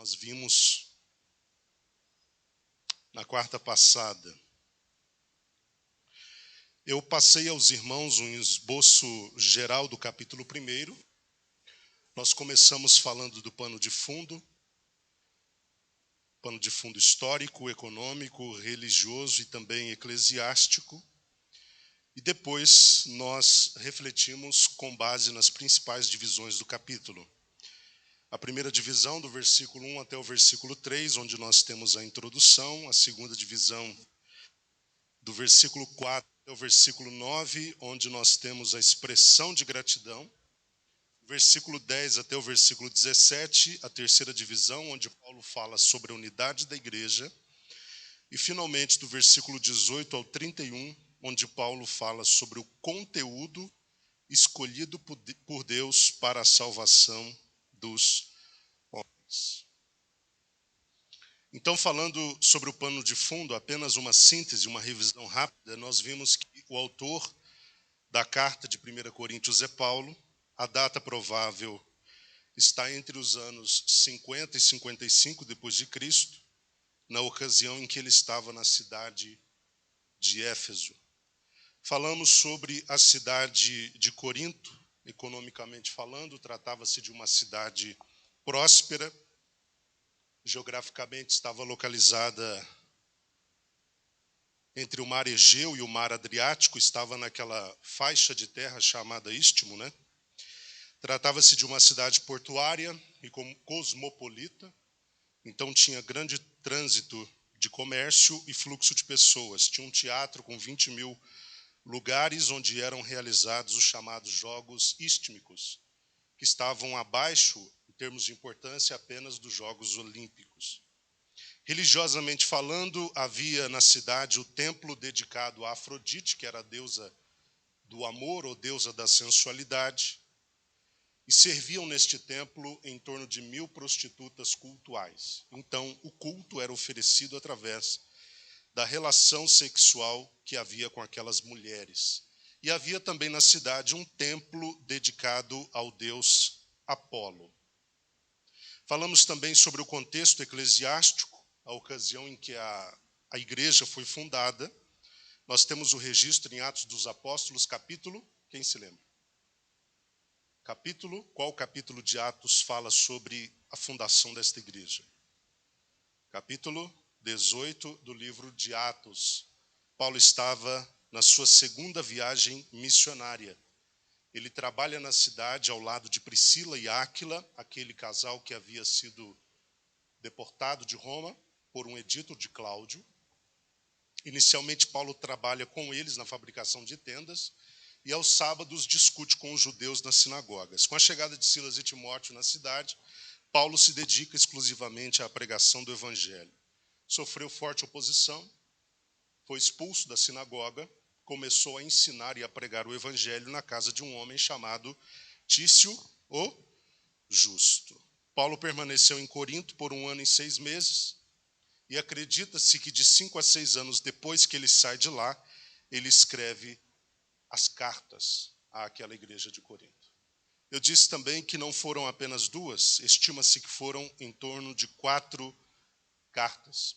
Nós vimos na quarta passada. Eu passei aos irmãos um esboço geral do capítulo 1. Nós começamos falando do pano de fundo histórico, econômico, religioso e também eclesiástico. E depois nós refletimos com base nas principais divisões do capítulo. A primeira divisão, do versículo 1 até o versículo 3, onde nós temos a introdução. A segunda divisão, do versículo 4 até o versículo 9, onde nós temos a expressão de gratidão. Versículo 10 até o versículo 17, a terceira divisão, onde Paulo fala sobre a unidade da igreja. E, finalmente, do versículo 18 ao 31, onde Paulo fala sobre o conteúdo escolhido por Deus para a salvação dos homens. Então, falando sobre o pano de fundo, apenas uma síntese, uma revisão rápida, nós vimos que o autor da carta de 1 Coríntios é Paulo. A data provável está entre os anos 50 e 55 depois de Cristo, na ocasião em que ele estava na cidade de Éfeso. Falamos sobre a cidade de Corinto, economicamente falando, tratava-se de uma cidade próspera, geograficamente estava localizada entre o mar Egeu e o mar Adriático, estava naquela faixa de terra chamada Istmo, né? Tratava-se de uma cidade portuária e cosmopolita, então tinha grande trânsito de comércio e fluxo de pessoas. Tinha um teatro com 20 mil lugares onde eram realizados os chamados Jogos Istmicos, que estavam abaixo, em termos de importância, apenas dos Jogos Olímpicos. Religiosamente falando, havia na cidade o templo dedicado a Afrodite, que era a deusa do amor ou deusa da sensualidade, e serviam neste templo em torno de 1000 prostitutas cultuais. Então, o culto era oferecido através da relação sexual que havia com aquelas mulheres. E havia também na cidade um templo dedicado ao deus Apolo. Falamos também sobre o contexto eclesiástico, a ocasião em que a igreja foi fundada. Nós temos o registro em Atos dos Apóstolos, capítulo, quem se lembra? Qual capítulo de Atos fala sobre a fundação desta igreja? Capítulo 18 do livro de Atos. Paulo estava na sua segunda viagem missionária. Ele trabalha na cidade ao lado de Priscila e Áquila, aquele casal que havia sido deportado de Roma por um edito de Cláudio. Inicialmente, Paulo trabalha com eles na fabricação de tendas e aos sábados discute com os judeus nas sinagogas. Com a chegada de Silas e Timóteo na cidade, Paulo se dedica exclusivamente à pregação do evangelho. Sofreu forte oposição, foi expulso da sinagoga, começou a ensinar e a pregar o evangelho na casa de um homem chamado Tício, o Justo. Paulo permaneceu em Corinto por 1 ano e 6 meses, e acredita-se que de 5 a 6 anos depois que ele sai de lá, ele escreve as cartas àquela igreja de Corinto. Eu disse também que não foram apenas 2, estima-se que foram em torno de 4 cartas.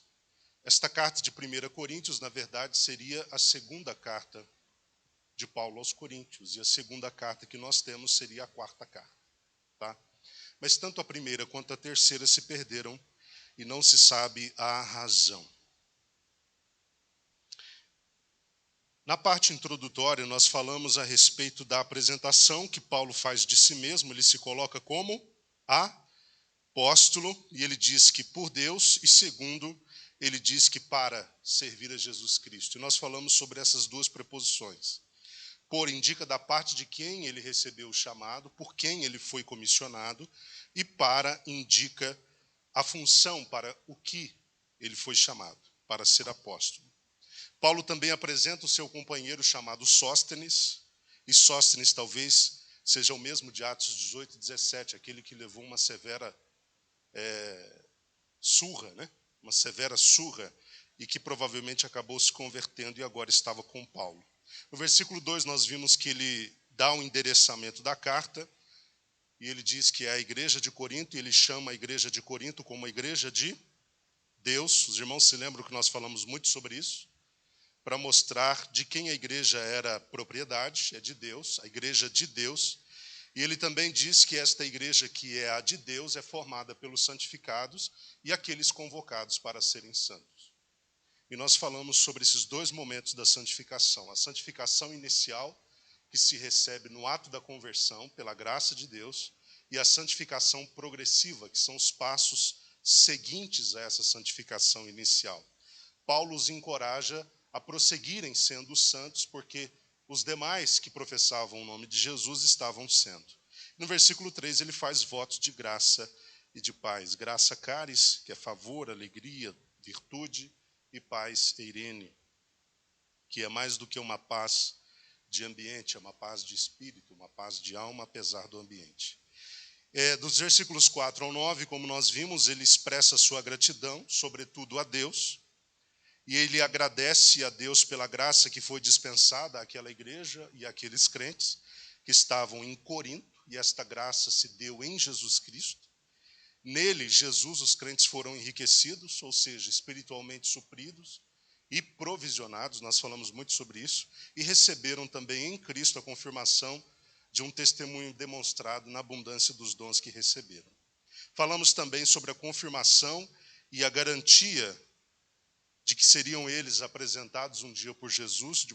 Esta carta de 1 Coríntios, na verdade, seria a segunda carta de Paulo aos Coríntios, e a segunda carta que nós temos seria a quarta carta. Tá? Mas tanto a primeira quanto a terceira se perderam e não se sabe a razão. Na parte introdutória, nós falamos a respeito da apresentação que Paulo faz de si mesmo. Ele se coloca como apóstolo, e ele diz que por Deus, e segundo, ele diz que para servir a Jesus Cristo. E nós falamos sobre essas 2 preposições. Por indica da parte de quem ele recebeu o chamado, por quem ele foi comissionado, e para indica a função para o que ele foi chamado, para ser apóstolo. Paulo também apresenta o seu companheiro chamado Sóstenes, e Sóstenes talvez seja o mesmo de Atos 18 e 17, aquele que levou uma severa surra, né? Uma severa surra, e que provavelmente acabou se convertendo e agora estava com Paulo. No versículo 2 nós vimos que ele dá o endereçamento da carta, e ele diz que é a igreja de Corinto, e ele chama a igreja de Corinto como a igreja de Deus. Os irmãos se lembram que nós falamos muito sobre isso, para mostrar de quem a igreja era propriedade, é de Deus, a igreja de Deus. E ele também diz que esta igreja que é a de Deus é formada pelos santificados e aqueles convocados para serem santos. E nós falamos sobre esses dois momentos da santificação. A santificação inicial, que se recebe no ato da conversão, pela graça de Deus, e a santificação progressiva, que são os passos seguintes a essa santificação inicial. Paulo os encoraja a prosseguirem sendo santos, porque os demais que professavam o nome de Jesus estavam sendo. No versículo 3, ele faz votos de graça e de paz. Graça caris, que é favor, alegria, virtude, e paz eirene, que é mais do que uma paz de ambiente, é uma paz de espírito, uma paz de alma, apesar do ambiente. Dos versículos 4 ao 9, como nós vimos, ele expressa sua gratidão, sobretudo a Deus, e ele agradece a Deus pela graça que foi dispensada àquela igreja e àqueles crentes que estavam em Corinto, e esta graça se deu em Jesus Cristo. Nele, Jesus, os crentes foram enriquecidos, ou seja, espiritualmente supridos e provisionados, nós falamos muito sobre isso, e receberam também em Cristo a confirmação de um testemunho demonstrado na abundância dos dons que receberam. Falamos também sobre a confirmação e a garantia de que seriam eles apresentados um dia por Jesus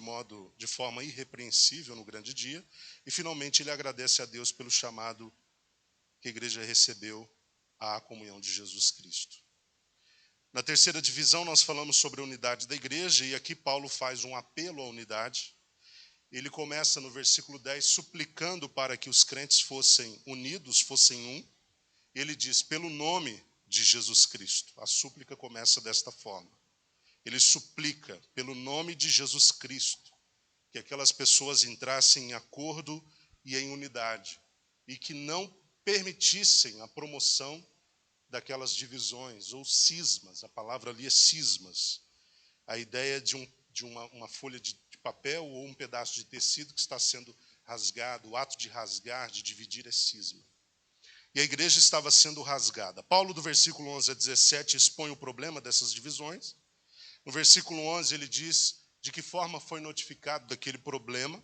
de forma irrepreensível no grande dia, e finalmente ele agradece a Deus pelo chamado que a igreja recebeu à comunhão de Jesus Cristo. Na terceira divisão nós falamos sobre a unidade da igreja, e aqui Paulo faz um apelo à unidade. Ele começa no versículo 10 suplicando para que os crentes fossem unidos, fossem um. Ele diz, pelo nome de Jesus Cristo. A súplica começa desta forma. Ele suplica pelo nome de Jesus Cristo que aquelas pessoas entrassem em acordo e em unidade, e que não permitissem a promoção daquelas divisões ou cismas. A palavra ali é cismas. A ideia de uma folha de papel ou um pedaço de tecido que está sendo rasgado. O ato de rasgar, de dividir, é cisma. E a igreja estava sendo rasgada. Paulo, do versículo 11 a 17, expõe o problema dessas divisões. No versículo 11, ele diz de que forma foi notificado daquele problema.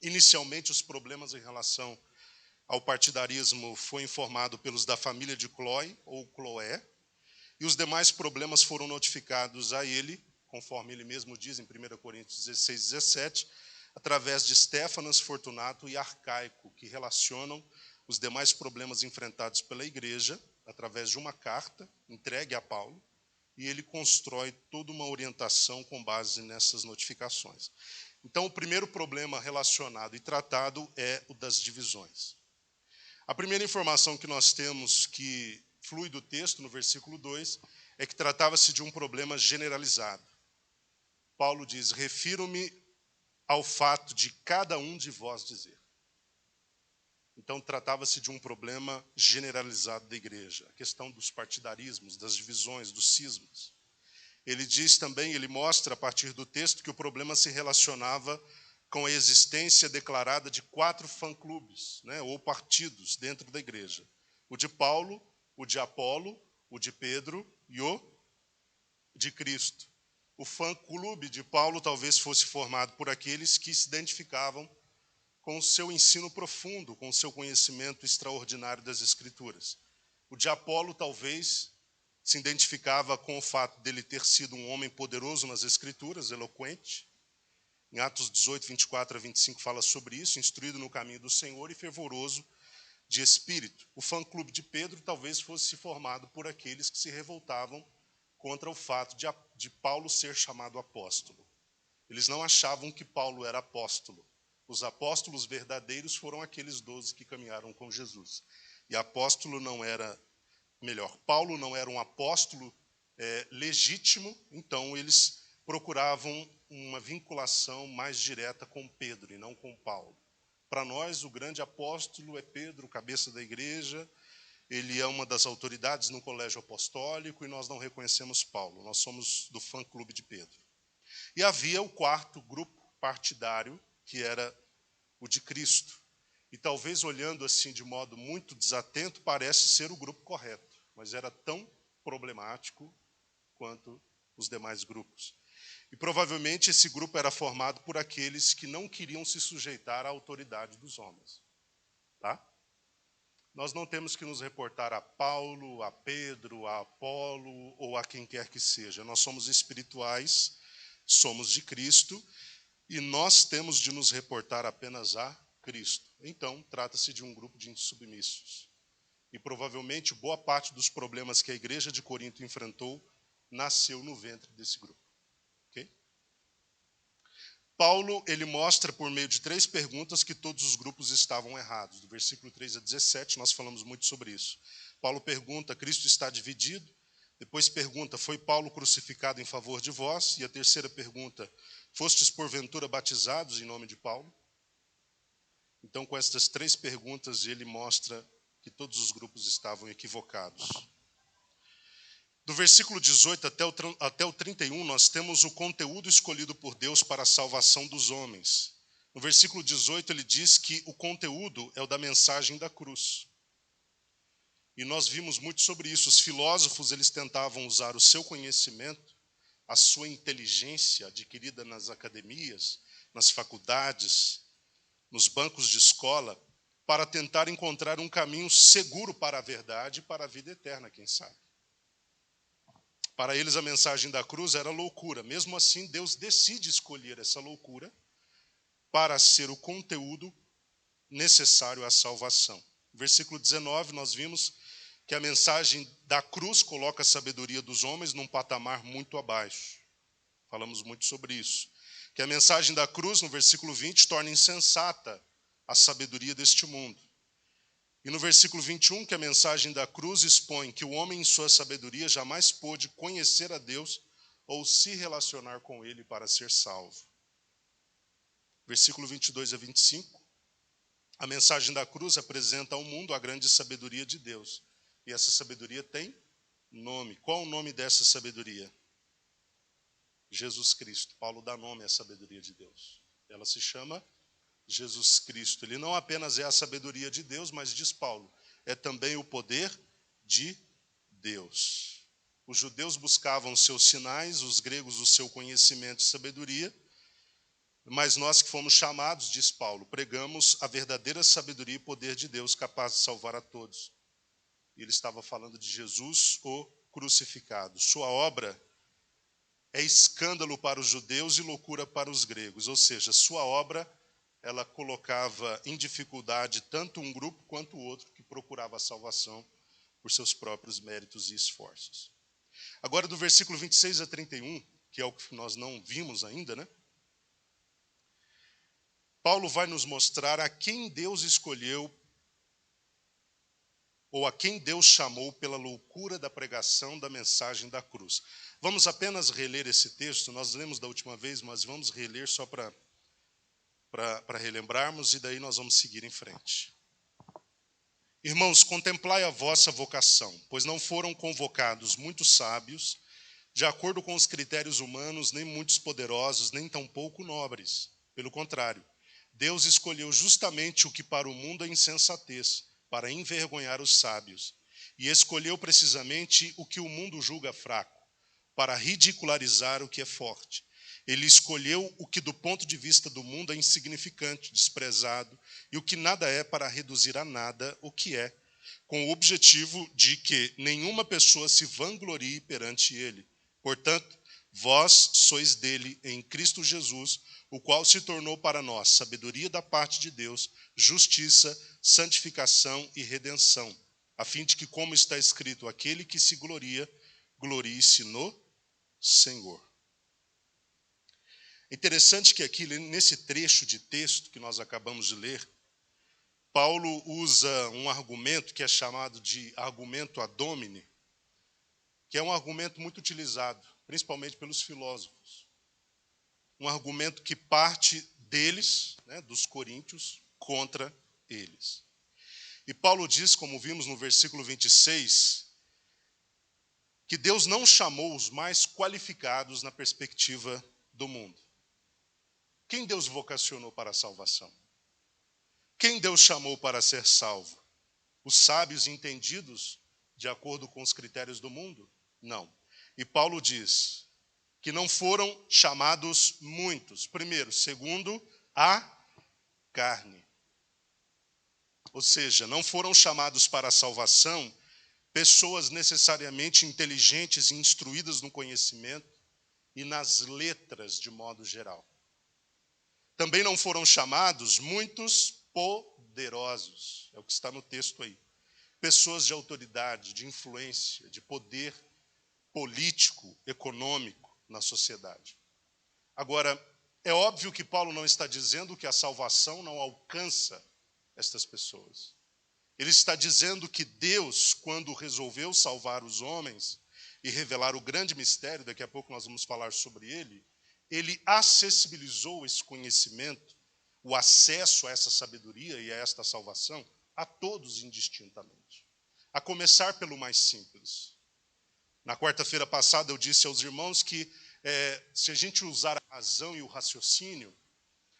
Inicialmente, os problemas em relação ao partidarismo foi informado pelos da família de Cloé, ou Cloé, e os demais problemas foram notificados a ele, conforme ele mesmo diz em 1 Coríntios 16, 17, através de Estéfanas, Fortunato e Arcaico, que relacionam os demais problemas enfrentados pela igreja através de uma carta entregue a Paulo, e ele constrói toda uma orientação com base nessas notificações. Então, o primeiro problema relacionado e tratado é o das divisões. A primeira informação que nós temos, que flui do texto, no versículo 2, é que tratava-se de um problema generalizado. Paulo diz, refiro-me ao fato de cada um de vós dizer. Então, tratava-se de um problema generalizado da igreja, a questão dos partidarismos, das divisões, dos cismas. Ele diz também, ele mostra a partir do texto que o problema se relacionava com a existência declarada de 4 fã-clubes, ou partidos dentro da igreja. O de Paulo, o de Apolo, o de Pedro e o de Cristo. O fã-clube de Paulo talvez fosse formado por aqueles que se identificavam com o seu ensino profundo, com o seu conhecimento extraordinário das Escrituras. O de Apolo talvez se identificava com o fato dele ter sido um homem poderoso nas Escrituras, eloquente. Em Atos 18, 24 a 25 fala sobre isso, instruído no caminho do Senhor e fervoroso de espírito. O fã-clube de Pedro talvez fosse formado por aqueles que se revoltavam contra o fato de Paulo ser chamado apóstolo. Eles não achavam que Paulo era apóstolo. Os apóstolos verdadeiros foram aqueles 12 que caminharam com Jesus. E Paulo não era um apóstolo legítimo, então eles procuravam uma vinculação mais direta com Pedro e não com Paulo. Para nós, o grande apóstolo é Pedro, cabeça da igreja. Ele é uma das autoridades no colégio apostólico e nós não reconhecemos Paulo. Nós somos do fã-clube de Pedro. E havia o quarto grupo partidário, que era o de Cristo. E talvez olhando assim de modo muito desatento, parece ser o grupo correto, mas era tão problemático quanto os demais grupos. E provavelmente esse grupo era formado por aqueles que não queriam se sujeitar à autoridade dos homens. Tá? Nós não temos que nos reportar a Paulo, a Pedro, a Apolo ou a quem quer que seja. Nós somos espirituais, somos de Cristo e nós temos de nos reportar apenas a Cristo. Então, trata-se de um grupo de insubmissos. E provavelmente boa parte dos problemas que a igreja de Corinto enfrentou nasceu no ventre desse grupo. Okay? Paulo, ele mostra por meio de 3 perguntas que todos os grupos estavam errados. Do versículo 3 a 17, nós falamos muito sobre isso. Paulo pergunta, Cristo está dividido? Depois pergunta, foi Paulo crucificado em favor de vós? E a terceira pergunta, fostes porventura batizados em nome de Paulo? Então, com estas 3 perguntas, ele mostra que todos os grupos estavam equivocados. Do versículo 18 até o 31, nós temos o conteúdo escolhido por Deus para a salvação dos homens. No versículo 18, ele diz que o conteúdo é o da mensagem da cruz. E nós vimos muito sobre isso. Os filósofos, eles tentavam usar o seu conhecimento, a sua inteligência adquirida nas academias, nas faculdades, nos bancos de escola, para tentar encontrar um caminho seguro para a verdade e para a vida eterna, quem sabe. Para eles, a mensagem da cruz era loucura. Mesmo assim, Deus decide escolher essa loucura para ser o conteúdo necessário à salvação. Versículo 19, nós vimos que a mensagem da cruz coloca a sabedoria dos homens num patamar muito abaixo. Falamos muito sobre isso. Que a mensagem da cruz, no versículo 20, torna insensata a sabedoria deste mundo. E no versículo 21, que a mensagem da cruz expõe que o homem, em sua sabedoria, jamais pôde conhecer a Deus ou se relacionar com Ele para ser salvo. Versículo 22 a 25, a mensagem da cruz apresenta ao mundo a grande sabedoria de Deus. E essa sabedoria tem nome. Qual o nome dessa sabedoria? Jesus Cristo. Paulo dá nome à sabedoria de Deus. Ela se chama Jesus Cristo. Ele não apenas é a sabedoria de Deus, mas, diz Paulo, é também o poder de Deus. Os judeus buscavam os seus sinais, os gregos o seu conhecimento e sabedoria, mas nós que fomos chamados, diz Paulo, pregamos a verdadeira sabedoria e poder de Deus capaz de salvar a todos. Ele estava falando de Jesus, o crucificado. Sua obra é escândalo para os judeus e loucura para os gregos, ou seja, sua obra ela colocava em dificuldade tanto um grupo quanto o outro que procurava a salvação por seus próprios méritos e esforços. Agora, do versículo 26 a 31, que é o que nós não vimos ainda, né? Paulo vai nos mostrar a quem Deus escolheu ou a quem Deus chamou pela loucura da pregação da mensagem da cruz. Vamos apenas reler esse texto, nós lemos da última vez, mas vamos reler só para relembrarmos, e daí nós vamos seguir em frente. Irmãos, contemplai a vossa vocação, pois não foram convocados muitos sábios, de acordo com os critérios humanos, nem muitos poderosos, nem tampouco nobres. Pelo contrário, Deus escolheu justamente o que para o mundo é insensatez, para envergonhar os sábios, e escolheu precisamente o que o mundo julga fraco, para ridicularizar o que é forte. Ele escolheu o que do ponto de vista do mundo é insignificante, desprezado, e o que nada é para reduzir a nada o que é, com o objetivo de que nenhuma pessoa se vanglorie perante ele. Portanto, vós sois dele em Cristo Jesus, o qual se tornou para nós sabedoria da parte de Deus, justiça, santificação e redenção, a fim de que, como está escrito, aquele que se gloria, glorie-se no Senhor. Interessante que aqui, nesse trecho de texto que nós acabamos de ler, Paulo usa um argumento que é chamado de argumento ad hominem, que é um argumento muito utilizado, principalmente pelos filósofos. Um argumento que parte deles, né, dos coríntios, contra eles. E Paulo diz, como vimos no versículo 26, que Deus não chamou os mais qualificados na perspectiva do mundo. Quem Deus vocacionou para a salvação? Quem Deus chamou para ser salvo? Os sábios entendidos de acordo com os critérios do mundo? Não. E Paulo diz que não foram chamados muitos. Primeiro, segundo a carne. Ou seja, não foram chamados para a salvação pessoas necessariamente inteligentes e instruídas no conhecimento e nas letras de modo geral. Também não foram chamados muitos poderosos. É o que está no texto aí. Pessoas de autoridade, de influência, de poder político, econômico na sociedade. Agora, é óbvio que Paulo não está dizendo que a salvação não alcança estas pessoas. Ele está dizendo que Deus, quando resolveu salvar os homens e revelar o grande mistério, daqui a pouco nós vamos falar sobre ele acessibilizou esse conhecimento, o acesso a essa sabedoria e a esta salvação a todos indistintamente. A começar pelo mais simples. Na quarta-feira passada eu disse aos irmãos que se a gente usar a razão e o raciocínio,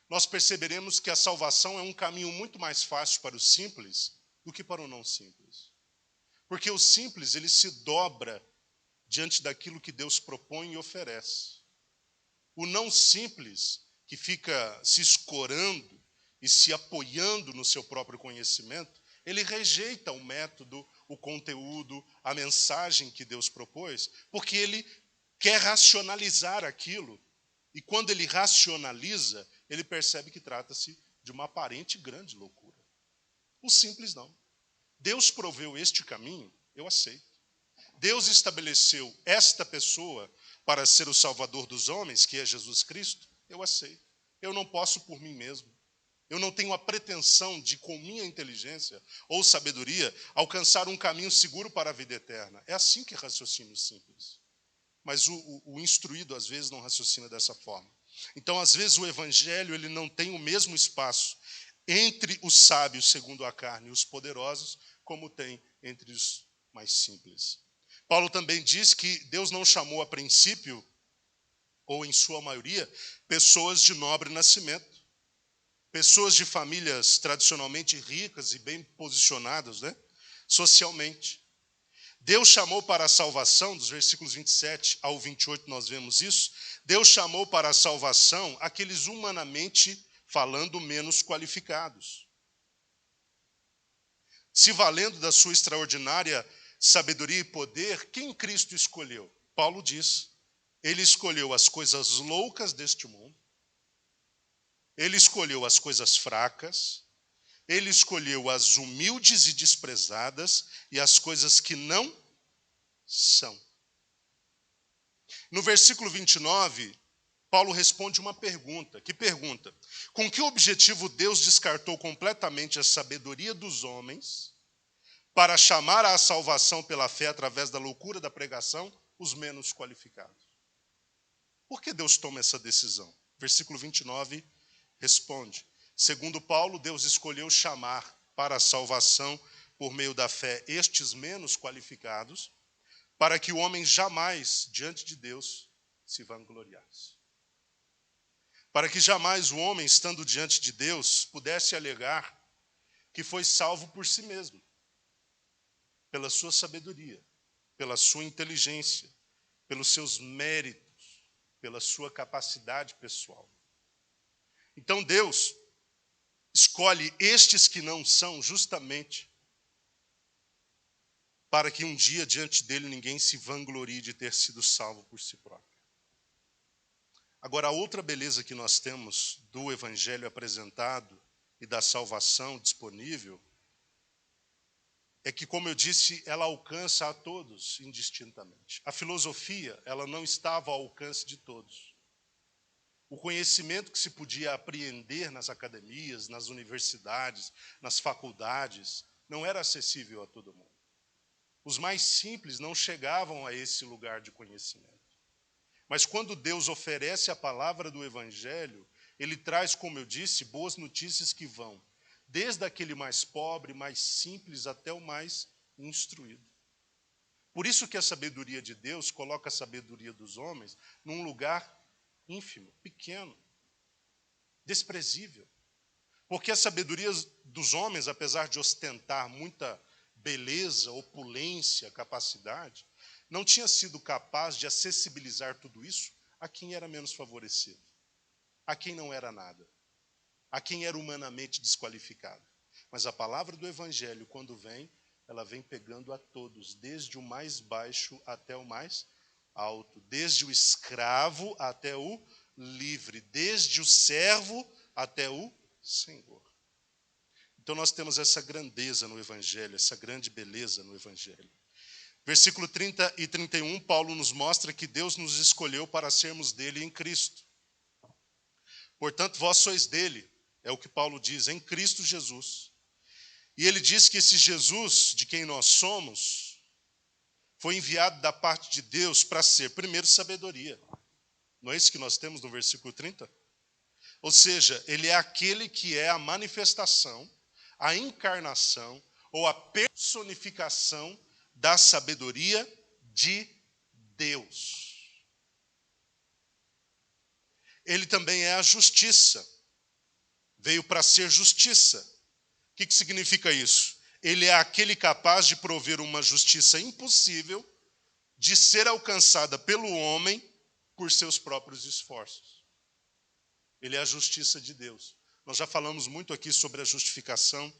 nós perceberemos que a salvação é um caminho muito mais fácil para o simples do que para o não simples. Porque o simples, ele se dobra diante daquilo que Deus propõe e oferece. O não simples, que fica se escorando e se apoiando no seu próprio conhecimento, ele rejeita o método, o conteúdo, a mensagem que Deus propôs, porque ele quer racionalizar aquilo. E quando ele racionaliza, ele percebe que trata-se de uma aparente grande loucura. O simples não. Deus proveu este caminho, eu aceito. Deus estabeleceu esta pessoa para ser o Salvador dos homens, que é Jesus Cristo, eu aceito. Eu não posso por mim mesmo. Eu não tenho a pretensão de, com minha inteligência ou sabedoria, alcançar um caminho seguro para a vida eterna. É assim que raciocina o simples. Mas o instruído, às vezes, não raciocina dessa forma. Então, às vezes, o evangelho ele não tem o mesmo espaço entre os sábios, segundo a carne, e os poderosos, como tem entre os mais simples. Paulo também diz que Deus não chamou a princípio, ou em sua maioria, pessoas de nobre nascimento. Pessoas de famílias tradicionalmente ricas e bem posicionadas, socialmente. Deus chamou para a salvação, dos versículos 27 ao 28 nós vemos isso, Deus chamou para a salvação aqueles humanamente falando menos qualificados. Se valendo da sua extraordinária sabedoria e poder, quem Cristo escolheu? Paulo diz, ele escolheu as coisas loucas deste mundo, ele escolheu as coisas fracas, ele escolheu as humildes e desprezadas e as coisas que não são. No versículo 29, Paulo responde uma pergunta. Que pergunta? Com que objetivo Deus descartou completamente a sabedoria dos homens para chamar à salvação pela fé através da loucura da pregação os menos qualificados? Por que Deus toma essa decisão? Versículo 29 responde. Segundo Paulo, Deus escolheu chamar para a salvação por meio da fé estes menos qualificados, para que o homem jamais, diante de Deus, se vangloriasse. Para que jamais o homem, estando diante de Deus, pudesse alegar que foi salvo por si mesmo, pela sua sabedoria, pela sua inteligência, pelos seus méritos, pela sua capacidade pessoal. Então Deus escolhe estes que não são justamente para que um dia diante dele ninguém se vanglorie de ter sido salvo por si próprio. Agora, a outra beleza que nós temos do evangelho apresentado e da salvação disponível é que, como eu disse, ela alcança a todos indistintamente. A filosofia, ela não estava ao alcance de todos. O conhecimento que se podia apreender nas academias, nas universidades, nas faculdades, não era acessível a todo mundo. Os mais simples não chegavam a esse lugar de conhecimento. Mas quando Deus oferece a palavra do Evangelho, Ele traz, como eu disse, boas notícias que vão desde aquele mais pobre, mais simples, até o mais instruído. Por isso que a sabedoria de Deus coloca a sabedoria dos homens num lugar ínfimo, pequeno, desprezível. Porque a sabedoria dos homens, apesar de ostentar muita beleza, opulência, capacidade, não tinha sido capaz de acessibilizar tudo isso a quem era menos favorecido, a quem não era nada, a quem era humanamente desqualificado. Mas a palavra do Evangelho, quando vem, ela vem pegando a todos, desde o mais baixo até o mais alto, desde o escravo até o livre, desde o servo até o Senhor. Então nós temos essa grandeza no Evangelho, essa grande beleza no Evangelho. Versículo 30 e 31, Paulo nos mostra que Deus nos escolheu para sermos dele em Cristo. Portanto, vós sois dele, é o que Paulo diz, em Cristo Jesus. E ele diz que esse Jesus, de quem nós somos, foi enviado da parte de Deus para ser, primeiro, sabedoria. Não é isso que nós temos no versículo 30? Ou seja, ele é aquele que é a manifestação, a encarnação ou a personificação da sabedoria de Deus. Ele também é a justiça. Veio para ser justiça. O que significa isso? Ele é aquele capaz de prover uma justiça impossível de ser alcançada pelo homem por seus próprios esforços. Ele é a justiça de Deus. Nós já falamos muito aqui sobre a justificação,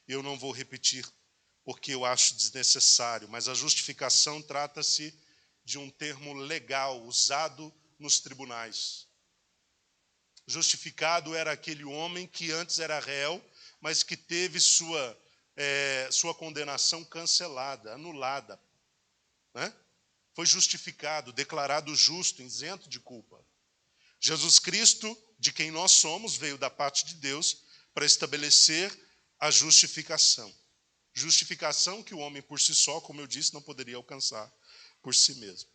eu não vou repetir porque eu acho desnecessário, mas a justificação trata-se de um termo legal usado nos tribunais. Justificado era aquele homem que antes era réu, mas que teve sua condenação cancelada, anulada. Né? Foi justificado, declarado justo, isento de culpa. Jesus Cristo, de quem nós somos, veio da parte de Deus para estabelecer a justificação. Justificação que o homem por si só, como eu disse, não poderia alcançar por si mesmo.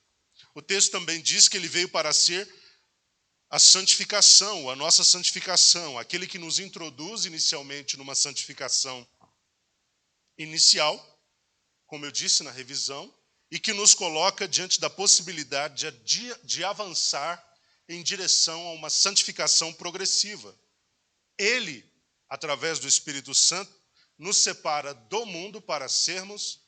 O texto também diz que ele veio para ser a santificação, a nossa santificação, aquele que nos introduz inicialmente numa santificação inicial, como eu disse na revisão, e que nos coloca diante da possibilidade de avançar em direção a uma santificação progressiva. Ele, através do Espírito Santo, nos separa do mundo para sermos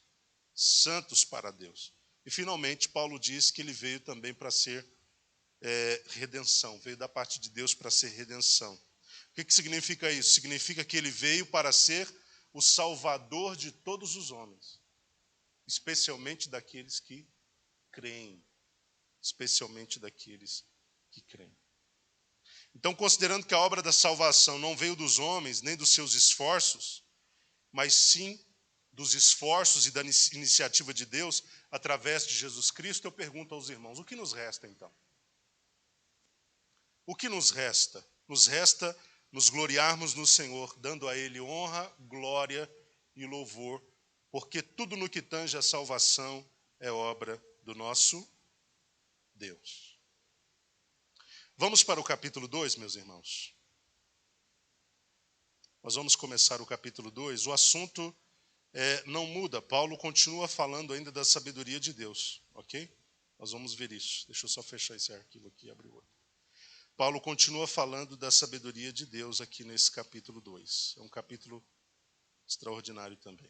santos para Deus. E, finalmente, Paulo diz que ele veio também para ser redenção, veio da parte de Deus para ser redenção. O que significa isso? Significa que ele veio para ser o salvador de todos os homens, especialmente daqueles que creem, especialmente daqueles que creem. Então, considerando que a obra da salvação não veio dos homens, nem dos seus esforços, mas sim dos esforços e da iniciativa de Deus, através de Jesus Cristo, eu pergunto aos irmãos, o que nos resta então? O que nos resta? Nos resta nos gloriarmos no Senhor, dando a Ele honra, glória e louvor, porque tudo no que tange a salvação é obra do nosso Deus. Vamos para o capítulo 2, meus irmãos. Nós vamos começar o capítulo 2. O assunto não muda. Paulo continua falando ainda da sabedoria de Deus, ok? Nós vamos ver isso. Deixa eu só fechar esse arquivo aqui e abrir outro. Paulo continua falando da sabedoria de Deus aqui nesse capítulo 2. É um capítulo extraordinário também.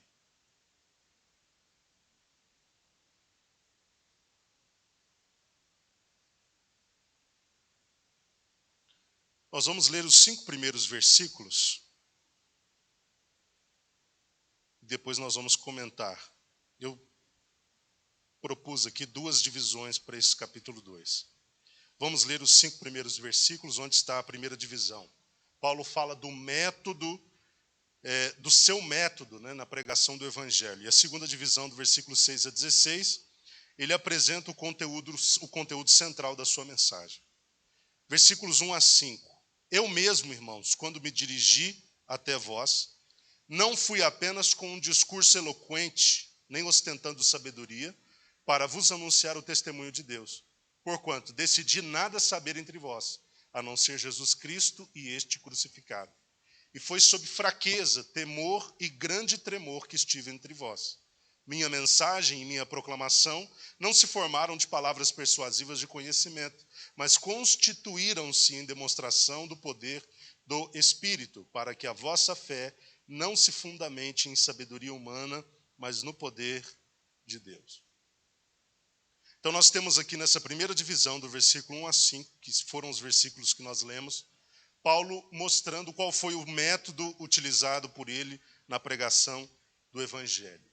Nós vamos ler os 5 primeiros versículos. Depois nós vamos comentar. Eu propus aqui 2 divisões para esse capítulo 2. Vamos ler os 5 primeiros versículos, onde está a primeira divisão. Paulo fala do método, do seu método, né, na pregação do Evangelho. E a segunda divisão, do versículo 6 a 16, ele apresenta o conteúdo central da sua mensagem. Versículos 1 a 5. Eu mesmo, irmãos, quando me dirigi até vós, não fui apenas com um discurso eloquente, nem ostentando sabedoria, para vos anunciar o testemunho de Deus. Porquanto decidi nada saber entre vós, a não ser Jesus Cristo e este crucificado. E foi sob fraqueza, temor e grande tremor que estive entre vós. Minha mensagem e minha proclamação não se formaram de palavras persuasivas de conhecimento, mas constituíram-se em demonstração do poder do Espírito, para que a vossa fé não se fundamente em sabedoria humana, mas no poder de Deus. Então nós temos aqui nessa primeira divisão, do versículo 1 a 5, que foram os versículos que nós lemos, Paulo mostrando qual foi o método utilizado por ele na pregação do Evangelho.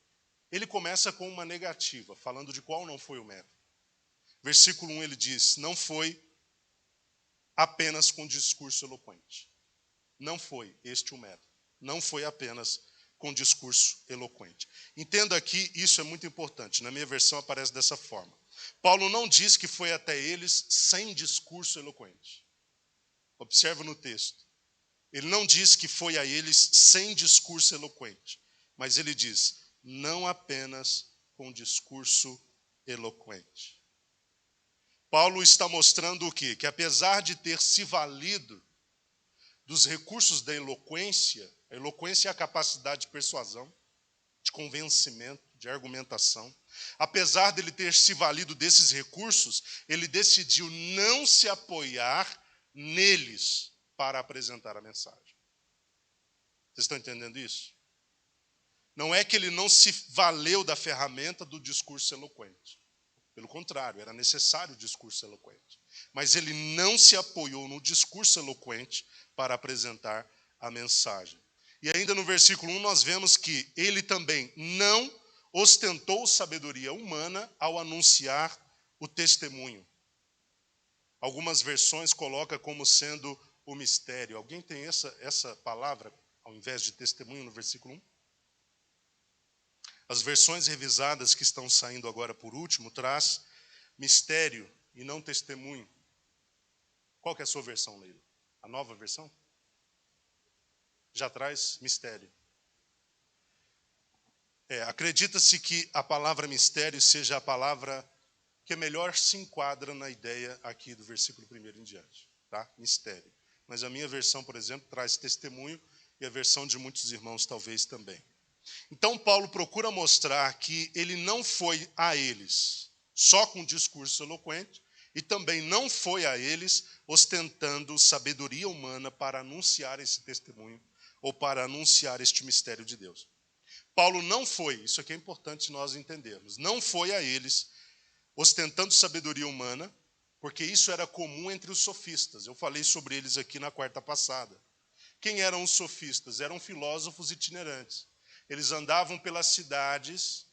Ele começa com uma negativa, falando de qual não foi o método. Versículo 1 ele diz, não foi apenas com discurso eloquente. Não foi este o método. Não foi apenas com discurso eloquente. Entenda aqui, isso é muito importante. Na minha versão aparece dessa forma. Paulo não diz que foi até eles sem discurso eloquente. Observa no texto. Ele não diz que foi a eles sem discurso eloquente, mas ele diz, não apenas com discurso eloquente. Paulo está mostrando o quê? Que apesar de ter se valido dos recursos da eloquência, a eloquência é a capacidade de persuasão, de convencimento, de argumentação. Apesar dele ter se valido desses recursos, ele decidiu não se apoiar neles para apresentar a mensagem. Vocês estão entendendo isso? Não é que ele não se valeu da ferramenta do discurso eloquente. Pelo contrário, era necessário o discurso eloquente. Mas ele não se apoiou no discurso eloquente para apresentar a mensagem. E ainda no versículo 1 nós vemos que ele também não ostentou sabedoria humana ao anunciar o testemunho. Algumas versões colocam como sendo o mistério. Alguém tem essa palavra ao invés de testemunho no versículo 1? As versões revisadas que estão saindo agora por último traz mistério e não testemunho. Qual que é a sua versão, Leila? A nova versão? Já traz mistério. Acredita-se que a palavra mistério seja a palavra que melhor se enquadra na ideia aqui do versículo 1 em diante. Tá? Mistério. Mas a minha versão, por exemplo, traz testemunho e a versão de muitos irmãos talvez também. Então Paulo procura mostrar que ele não foi a eles só com discurso eloquente e também não foi a eles ostentando sabedoria humana para anunciar esse testemunho ou para anunciar este mistério de Deus. Paulo não foi, isso aqui é importante nós entendermos, não foi a eles ostentando sabedoria humana, porque isso era comum entre os sofistas. Eu falei sobre eles aqui na quarta passada. Quem eram os sofistas? Eram filósofos itinerantes. Eles andavam pelas cidades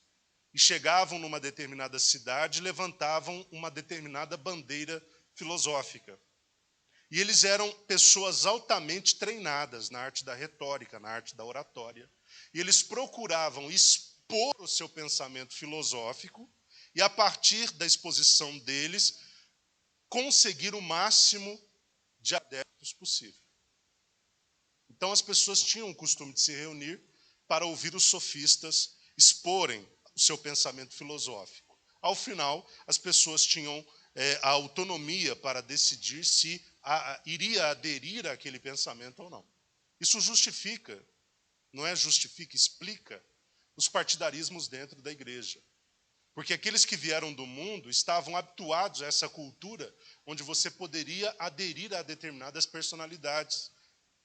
e chegavam numa determinada cidade e levantavam uma determinada bandeira filosófica. E eles eram pessoas altamente treinadas na arte da retórica, na arte da oratória. E eles procuravam expor o seu pensamento filosófico e, a partir da exposição deles, conseguir o máximo de adeptos possível. Então as pessoas tinham o costume de se reunir para ouvir os sofistas exporem o seu pensamento filosófico. Ao final, as pessoas tinham a autonomia para decidir se iria aderir àquele pensamento ou não. Isso justifica, não é justifica, explica os partidarismos dentro da igreja. Porque aqueles que vieram do mundo estavam habituados a essa cultura onde você poderia aderir a determinadas personalidades,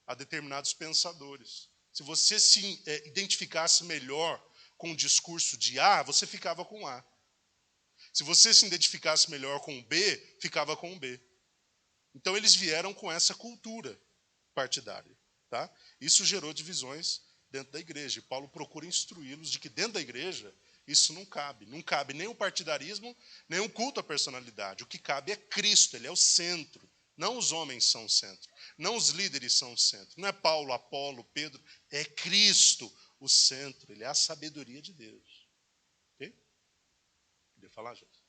a determinados pensadores. Se você se identificasse melhor com o discurso de A, você ficava com A. Se você se identificasse melhor com o B, ficava com o B. Então eles vieram com essa cultura partidária. Tá? Isso gerou divisões dentro da igreja. E Paulo procura instruí-los de que dentro da igreja isso não cabe. Não cabe nem o partidarismo, nem o culto à personalidade. O que cabe é Cristo, ele é o centro. Não os homens são o centro. Não os líderes são o centro. Não é Paulo, Apolo, Pedro. É Cristo o centro. Ele é a sabedoria de Deus. Ok? Queria falar, gente?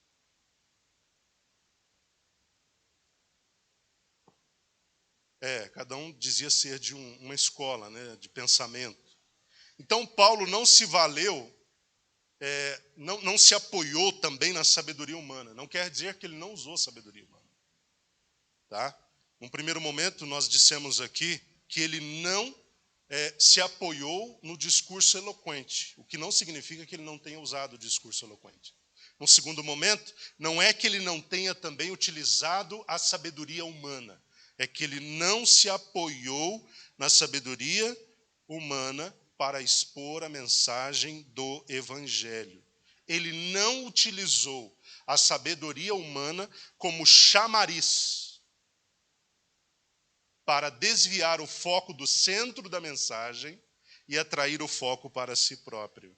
Cada um dizia ser de uma escola, né, de pensamento. Então Paulo não se valeu, não se apoiou também na sabedoria humana. Não quer dizer que ele não usou sabedoria humana. Tá? Num primeiro momento, nós dissemos aqui que ele não se apoiou no discurso eloquente, o que não significa que ele não tenha usado o discurso eloquente. Num segundo momento, não é que ele não tenha também utilizado a sabedoria humana, é que ele não se apoiou na sabedoria humana para expor a mensagem do Evangelho. Ele não utilizou a sabedoria humana como chamariz para desviar o foco do centro da mensagem e atrair o foco para si próprio.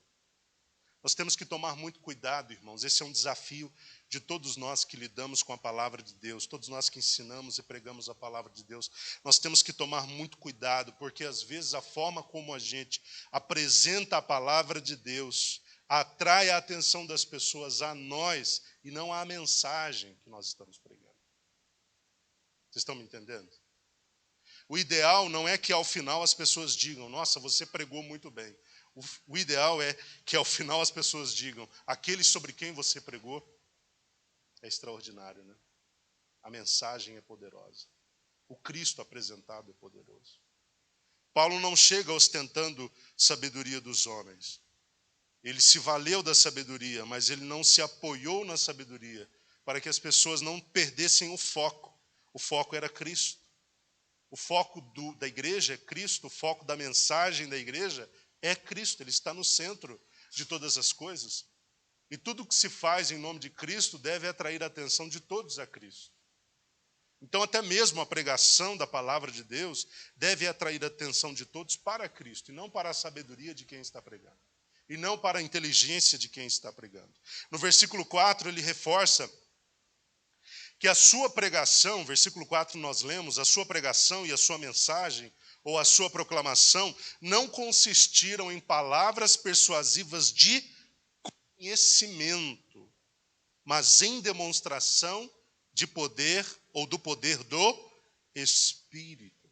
Nós temos que tomar muito cuidado, irmãos. Esse é um desafio de todos nós que lidamos com a palavra de Deus, todos nós que ensinamos e pregamos a palavra de Deus. Nós temos que tomar muito cuidado, porque às vezes a forma como a gente apresenta a palavra de Deus atrai a atenção das pessoas a nós e não à mensagem que nós estamos pregando. Vocês estão me entendendo? O ideal não é que ao final as pessoas digam: nossa, você pregou muito bem. O ideal é que ao final as pessoas digam: aquele sobre quem você pregou é extraordinário, né? A mensagem é poderosa. O Cristo apresentado é poderoso. Paulo não chega ostentando sabedoria dos homens. Ele se valeu da sabedoria, mas ele não se apoiou na sabedoria para que as pessoas não perdessem o foco. O foco era Cristo. O foco da igreja é Cristo. O foco da mensagem da igreja é Cristo. Ele está no centro de todas as coisas. E tudo que se faz em nome de Cristo deve atrair a atenção de todos a Cristo. Então, até mesmo a pregação da palavra de Deus deve atrair a atenção de todos para Cristo, e não para a sabedoria de quem está pregando, e não para a inteligência de quem está pregando. No versículo 4, ele reforça que a sua pregação, versículo 4 nós lemos, a sua pregação e a sua mensagem, ou a sua proclamação, não consistiram em palavras persuasivas de conhecimento, mas em demonstração de poder ou do poder do Espírito.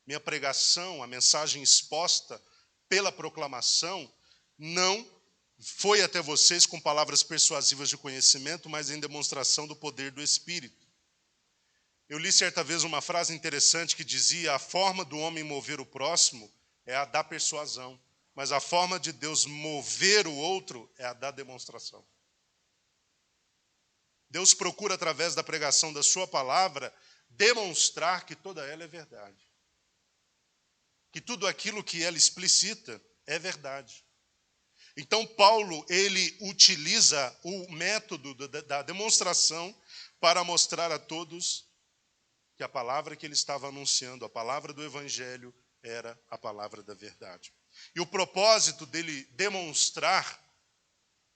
Minha pregação, a mensagem exposta pela proclamação, não foi até vocês com palavras persuasivas de conhecimento, mas em demonstração do poder do Espírito. Eu li certa vez uma frase interessante que dizia: a forma do homem mover o próximo é a da persuasão, mas a forma de Deus mover o outro é a da demonstração. Deus procura, através da pregação da sua palavra, demonstrar que toda ela é verdade. Que tudo aquilo que ela explicita é verdade. Então, Paulo, ele utiliza o método da demonstração para mostrar a todos que a palavra que ele estava anunciando, a palavra do Evangelho, era a palavra da verdade. E o propósito dele demonstrar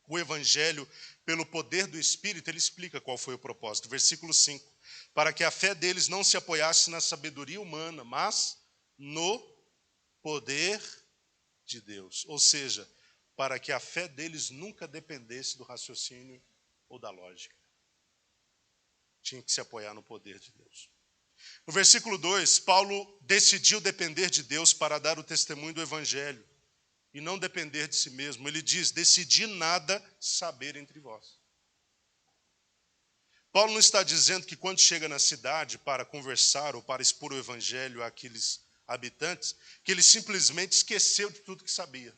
o Evangelho pelo poder do Espírito, ele explica qual foi o propósito. Versículo 5. Para que a fé deles não se apoiasse na sabedoria humana, mas no poder de Deus. Ou seja, para que a fé deles nunca dependesse do raciocínio ou da lógica. Tinha que se apoiar no poder de Deus. No versículo 2, Paulo decidiu depender de Deus para dar o testemunho do Evangelho e não depender de si mesmo. Ele diz: decidi nada saber entre vós. Paulo não está dizendo que quando chega na cidade para conversar ou para expor o Evangelho àqueles habitantes, que ele simplesmente esqueceu de tudo que sabia.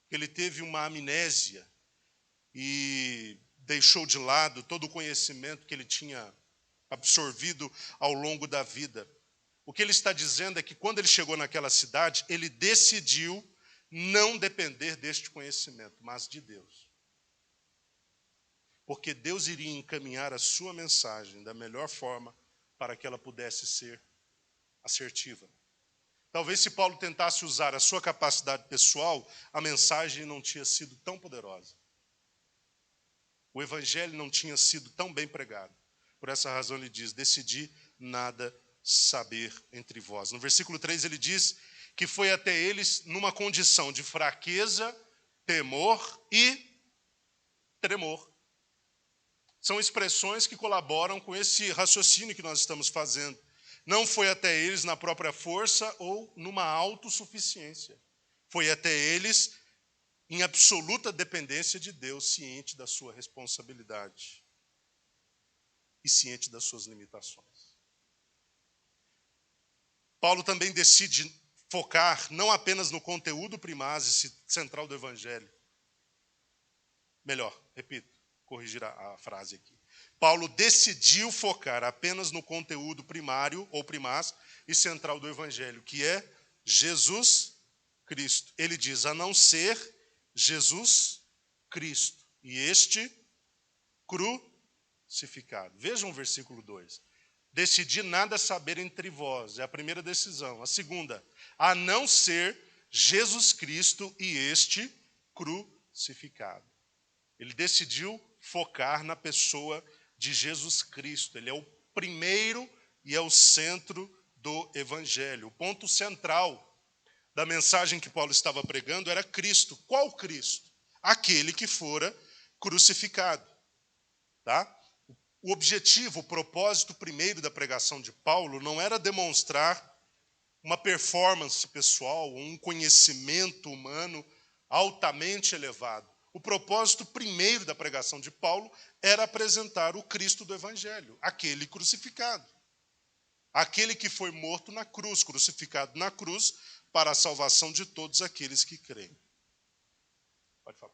Que ele teve uma amnésia e deixou de lado todo o conhecimento que ele tinha absorvido ao longo da vida. O que ele está dizendo é que quando ele chegou naquela cidade, ele decidiu não depender deste conhecimento, mas de Deus. Porque Deus iria encaminhar a sua mensagem da melhor forma para que ela pudesse ser assertiva. Talvez se Paulo tentasse usar a sua capacidade pessoal, a mensagem não tinha sido tão poderosa. O Evangelho não tinha sido tão bem pregado. Por essa razão ele diz: decidi nada saber entre vós. No versículo 3 ele diz que foi até eles numa condição de fraqueza, temor e tremor. São expressões que colaboram com esse raciocínio que nós estamos fazendo. Não foi até eles na própria força ou numa autossuficiência. Foi até eles em absoluta dependência de Deus, ciente da sua responsabilidade e ciente das suas limitações. Paulo também decide focar não apenas no conteúdo primaz e central do Evangelho. Melhor, repito, corrigir a frase aqui. Paulo decidiu focar apenas no conteúdo primário ou primaz e central do evangelho, que é Jesus Cristo. Ele diz, a não ser Jesus Cristo, e este crucificado. Vejam o versículo 2. Decidi nada saber entre vós, é a primeira decisão. A segunda, a não ser Jesus Cristo e este crucificado. Ele decidiu focar na pessoa de Jesus Cristo. Ele é o primeiro e é o centro do evangelho. O ponto central da mensagem que Paulo estava pregando era Cristo. Qual Cristo? Aquele que fora crucificado. Tá? O objetivo, o propósito primeiro da pregação de Paulo não era demonstrar uma performance pessoal, um conhecimento humano altamente elevado. O propósito primeiro da pregação de Paulo era apresentar o Cristo do Evangelho, aquele crucificado. Aquele que foi morto na cruz, crucificado na cruz, para a salvação de todos aqueles que creem. Pode falar.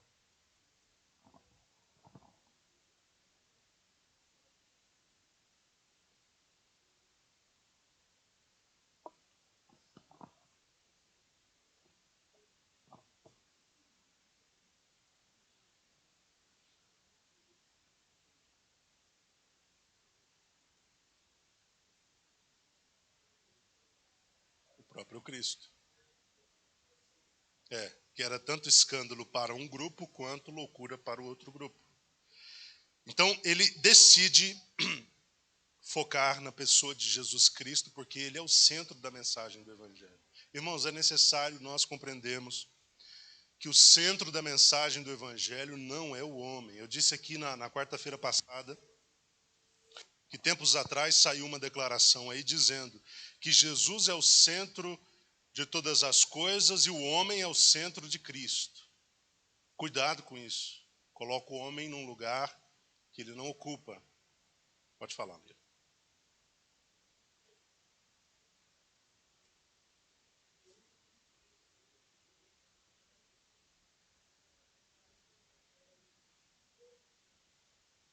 O próprio Cristo. Que era tanto escândalo para um grupo quanto loucura para o outro grupo. Então, ele decide focar na pessoa de Jesus Cristo, porque ele é o centro da mensagem do Evangelho. Irmãos, é necessário nós compreendermos que o centro da mensagem do Evangelho não é o homem. Eu disse aqui na quarta-feira passada que tempos atrás saiu uma declaração aí dizendo que Jesus é o centro de todas as coisas e o homem é o centro de Cristo. Cuidado com isso. Coloca o homem num lugar que ele não ocupa. Pode falar, Maria.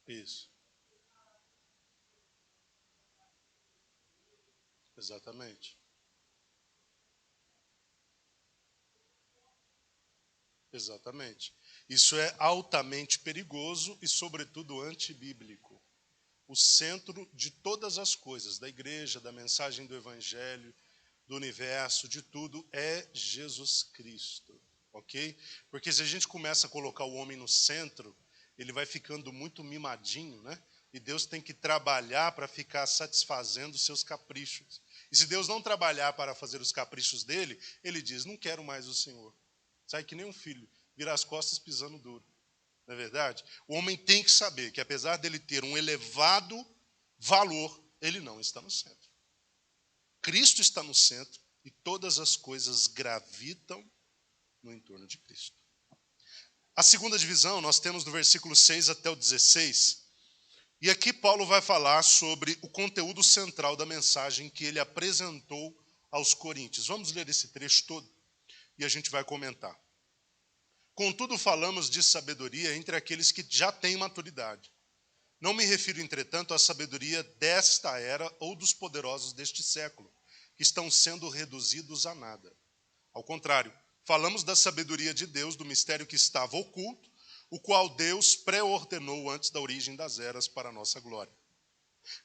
Isso. Exatamente. Exatamente. Isso é altamente perigoso e, sobretudo, antibíblico. O centro de todas as coisas, da igreja, da mensagem do evangelho, do universo, de tudo, é Jesus Cristo. Ok? Porque se a gente começa a colocar o homem no centro, ele vai ficando muito mimadinho, né? E Deus tem que trabalhar para ficar satisfazendo os seus caprichos. E se Deus não trabalhar para fazer os caprichos dele, ele diz, não quero mais o Senhor. Sai que nem um filho, vira as costas pisando duro. Não é verdade? O homem tem que saber que, apesar dele ter um elevado valor, ele não está no centro. Cristo está no centro e todas as coisas gravitam no entorno de Cristo. A segunda divisão nós temos do versículo 6 até o 16. E aqui Paulo vai falar sobre o conteúdo central da mensagem que ele apresentou aos coríntios. Vamos ler esse trecho todo e a gente vai comentar. Contudo, falamos de sabedoria entre aqueles que já têm maturidade. Não me refiro, entretanto, à sabedoria desta era ou dos poderosos deste século, que estão sendo reduzidos a nada. Ao contrário, falamos da sabedoria de Deus, do mistério que estava oculto, o qual Deus pré-ordenou antes da origem das eras para a nossa glória.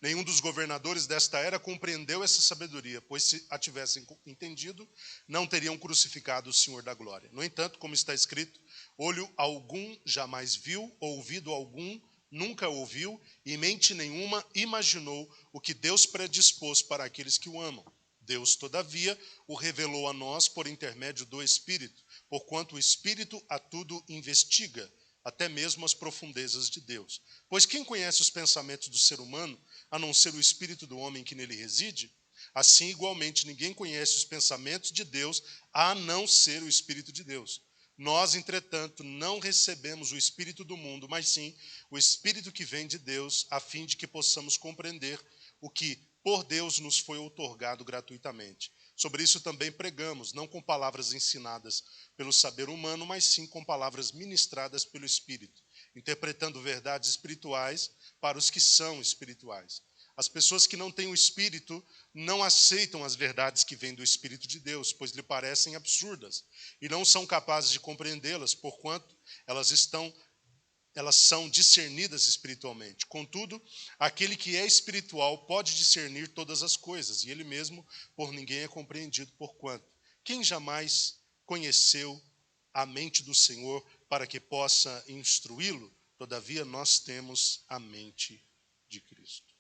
Nenhum dos governadores desta era compreendeu essa sabedoria, pois se a tivessem entendido, não teriam crucificado o Senhor da glória. No entanto, como está escrito, olho algum jamais viu, ouvido algum nunca ouviu, e mente nenhuma imaginou o que Deus predispôs para aqueles que o amam. Deus, todavia, o revelou a nós por intermédio do Espírito, porquanto o Espírito a tudo investiga, até mesmo as profundezas de Deus. Pois quem conhece os pensamentos do ser humano, a não ser o espírito do homem que nele reside? Assim, igualmente, ninguém conhece os pensamentos de Deus, a não ser o Espírito de Deus. Nós, entretanto, não recebemos o Espírito do mundo, mas sim o Espírito que vem de Deus, a fim de que possamos compreender o que, por Deus, nos foi outorgado gratuitamente. Sobre isso também pregamos, não com palavras ensinadas pelo saber humano, mas sim com palavras ministradas pelo Espírito, interpretando verdades espirituais para os que são espirituais. As pessoas que não têm o Espírito não aceitam as verdades que vêm do Espírito de Deus, pois lhe parecem absurdas, e não são capazes de compreendê-las, porquanto elas são discernidas espiritualmente. Contudo, aquele que é espiritual pode discernir todas as coisas, e ele mesmo por ninguém é compreendido, porquanto quem jamais conheceu a mente do Senhor para que possa instruí-lo? Todavia nós temos a mente de Cristo.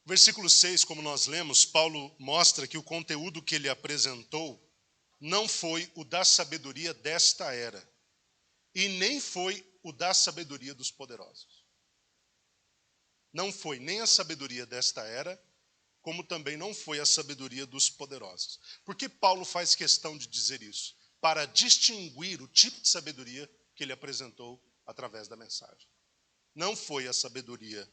Versículo 6, como nós lemos, Paulo mostra que o conteúdo que ele apresentou não foi o da sabedoria desta era, e nem foi o da sabedoria dos poderosos. Não foi nem a sabedoria desta era, como também não foi a sabedoria dos poderosos. Por que Paulo faz questão de dizer isso? Para distinguir o tipo de sabedoria que ele apresentou através da mensagem. Não foi a sabedoria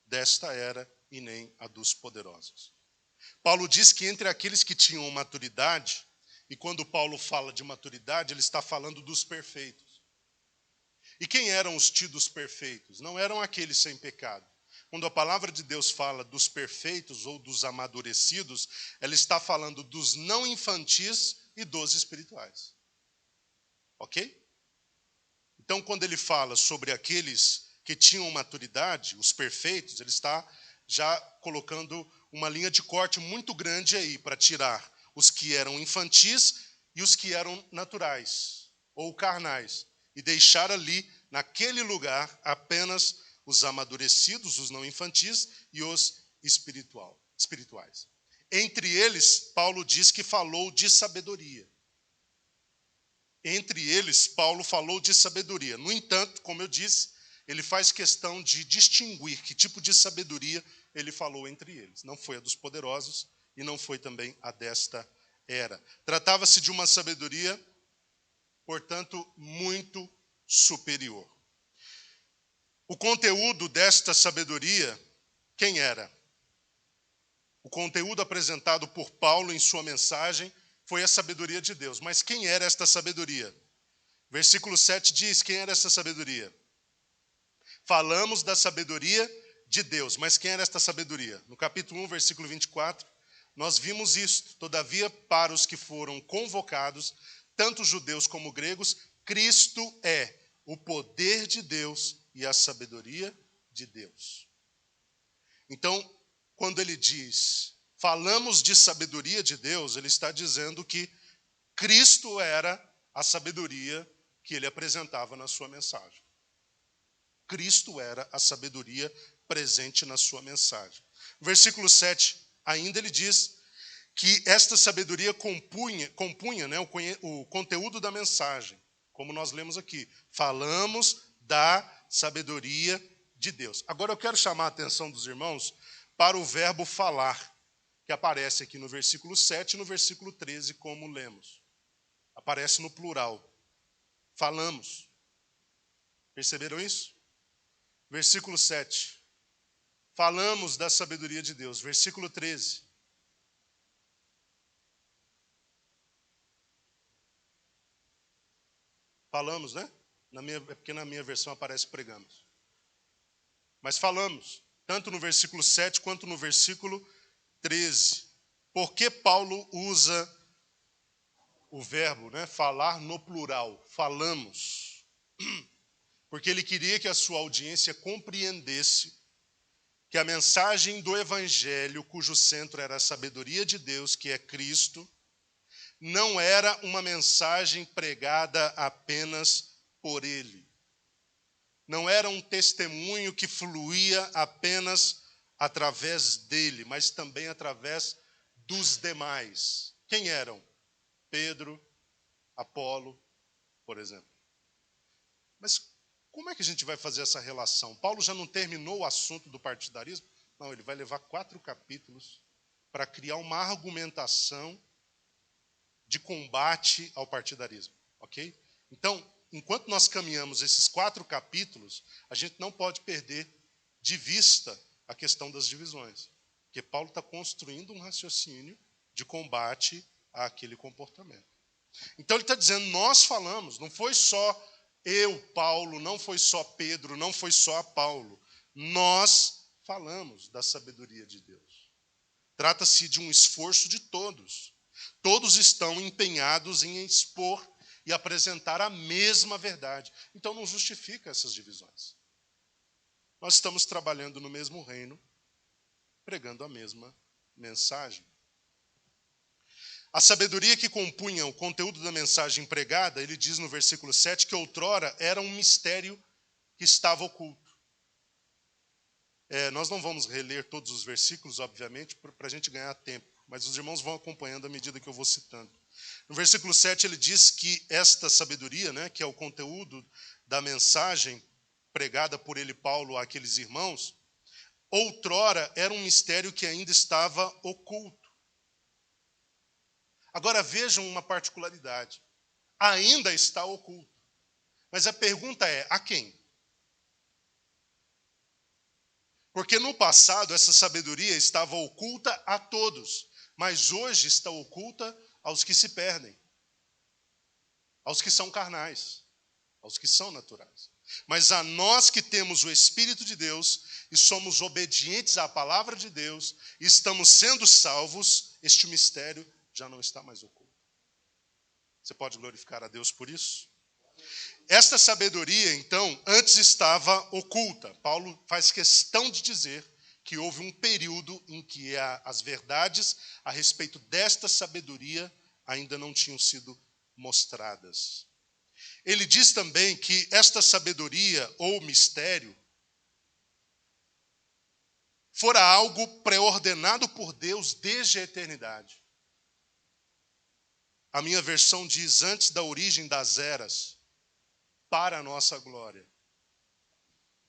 desta era e nem a dos poderosos. Paulo diz que entre aqueles que tinham maturidade, e quando Paulo fala de maturidade, ele está falando dos perfeitos. E quem eram os tidos perfeitos? Não eram aqueles sem pecado. Quando a palavra de Deus fala dos perfeitos ou dos amadurecidos, ela está falando dos não infantis e dos espirituais. Ok? Então, quando ele fala sobre aqueles que tinham maturidade, os perfeitos, ele está já colocando uma linha de corte muito grande aí para tirar os que eram infantis e os que eram naturais ou carnais, e deixar ali, naquele lugar, apenas os amadurecidos, os não infantis e os espirituais. Entre eles, Paulo diz que falou de sabedoria. Entre eles, Paulo falou de sabedoria. No entanto, como eu disse, ele faz questão de distinguir que tipo de sabedoria ele falou entre eles. Não foi a dos poderosos e não foi também a desta era. Tratava-se de uma sabedoria, portanto, muito superior. O conteúdo desta sabedoria, quem era? O conteúdo apresentado por Paulo em sua mensagem foi a sabedoria de Deus. Mas quem era esta sabedoria? Versículo 7 diz, quem era essa sabedoria? Falamos da sabedoria de Deus. Mas quem era esta sabedoria? No capítulo 1, versículo 24, nós vimos isto. Todavia, para os que foram convocados, tanto judeus como gregos, Cristo é o poder de Deus e a sabedoria de Deus. Então, quando ele diz, falamos de sabedoria de Deus, ele está dizendo que Cristo era a sabedoria que ele apresentava na sua mensagem. Cristo era a sabedoria presente na sua mensagem. Versículo 7, ainda ele diz que esta sabedoria compunha né, o conteúdo da mensagem, como nós lemos aqui. Falamos da sabedoria de Deus. Agora eu quero chamar a atenção dos irmãos para o verbo falar, que aparece aqui no versículo 7 e no versículo 13, como lemos. Aparece no plural. Falamos. Perceberam isso? Versículo 7. Falamos da sabedoria de Deus. Versículo 13. Falamos, né? É porque na minha versão aparece pregamos. Mas falamos, tanto no versículo 7 quanto no versículo 13. Por que Paulo usa o verbo, né, falar no plural? Falamos. Porque ele queria que a sua audiência compreendesse que a mensagem do Evangelho, cujo centro era a sabedoria de Deus, que é Cristo, não era uma mensagem pregada apenas por ele. Não era um testemunho que fluía apenas através dele, mas também através dos demais. Quem eram? Pedro, Apolo, por exemplo. Mas como é que a gente vai fazer essa relação? Paulo já não terminou o assunto do partidarismo? Não, ele vai levar 4 capítulos para criar uma argumentação de combate ao partidarismo, ok? Então, enquanto nós caminhamos esses 4 capítulos, a gente não pode perder de vista a questão das divisões, porque Paulo está construindo um raciocínio de combate àquele comportamento. Então ele está dizendo, nós falamos, não foi só Eu, Paulo, não foi só Pedro, não foi só Paulo. Nós falamos da sabedoria de Deus. Trata-se de um esforço de todos. Todos estão empenhados em expor e apresentar a mesma verdade. Então não justifica essas divisões. Nós estamos trabalhando no mesmo reino, pregando a mesma mensagem. A sabedoria que compunha o conteúdo da mensagem pregada, ele diz no versículo 7, que outrora era um mistério que estava oculto. Nós não vamos reler todos os versículos, obviamente, para a gente ganhar tempo, mas os irmãos vão acompanhando à medida que eu vou citando. No versículo 7 ele diz que esta sabedoria, né, que é o conteúdo da mensagem pregada por ele, Paulo, àqueles irmãos, outrora era um mistério que ainda estava oculto. Agora vejam uma particularidade. Ainda está oculto. Mas a pergunta é, a quem? Porque no passado essa sabedoria estava oculta a todos, mas hoje está oculta aos que se perdem, aos que são carnais, aos que são naturais. Mas a nós que temos o Espírito de Deus e somos obedientes à palavra de Deus e estamos sendo salvos, este mistério já não está mais oculto. Você pode glorificar a Deus por isso? Esta sabedoria, então, antes estava oculta. Paulo faz questão de dizer que houve um período em que as verdades a respeito desta sabedoria ainda não tinham sido mostradas. Ele diz também que esta sabedoria ou mistério fora algo pré-ordenado por Deus desde a eternidade. A minha versão diz antes da origem das eras, para a nossa glória.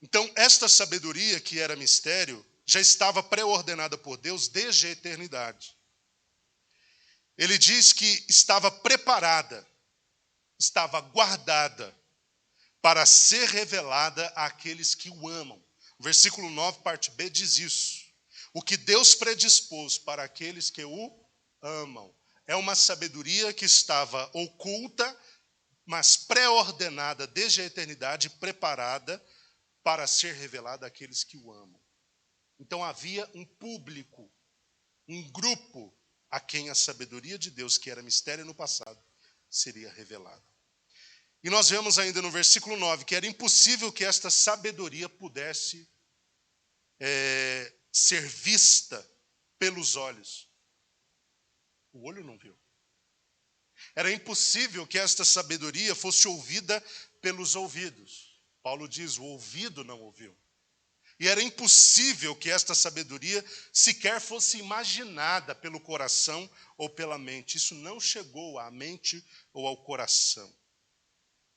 Então, esta sabedoria que era mistério já estava pré-ordenada por Deus desde a eternidade. Ele diz que estava preparada, estava guardada para ser revelada àqueles que o amam. O versículo 9, parte B, diz isso. O que Deus predispôs para aqueles que o amam. É uma sabedoria que estava oculta, mas pré-ordenada desde a eternidade, preparada para ser revelada àqueles que o amam. Então havia um público, um grupo a quem a sabedoria de Deus, que era mistério no passado, seria revelada. E nós vemos ainda no versículo 9 que era impossível que esta sabedoria pudesse ser vista pelos olhos. O olho não viu. Era impossível que esta sabedoria fosse ouvida pelos ouvidos. Paulo diz, o ouvido não ouviu. E era impossível que esta sabedoria sequer fosse imaginada pelo coração ou pela mente. Isso não chegou à mente ou ao coração.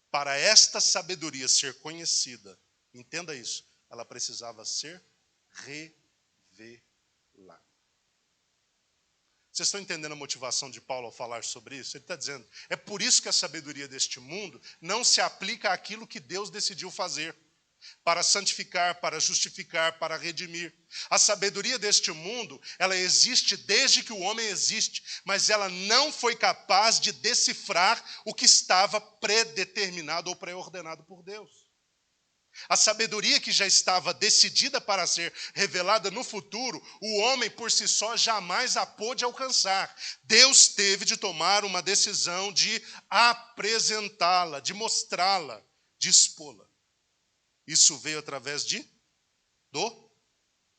Para esta sabedoria ser conhecida, entenda isso, ela precisava ser revelada. Vocês estão entendendo a motivação de Paulo ao falar sobre isso? Ele está dizendo, é por isso que a sabedoria deste mundo não se aplica àquilo que Deus decidiu fazer, para santificar, para justificar, para redimir. A sabedoria deste mundo, ela existe desde que o homem existe, mas ela não foi capaz de decifrar o que estava predeterminado ou pré-ordenado por Deus. A sabedoria que já estava decidida para ser revelada no futuro, o homem por si só jamais a pôde alcançar. Deus teve de tomar uma decisão de apresentá-la, de mostrá-la, de expô-la. Isso veio através do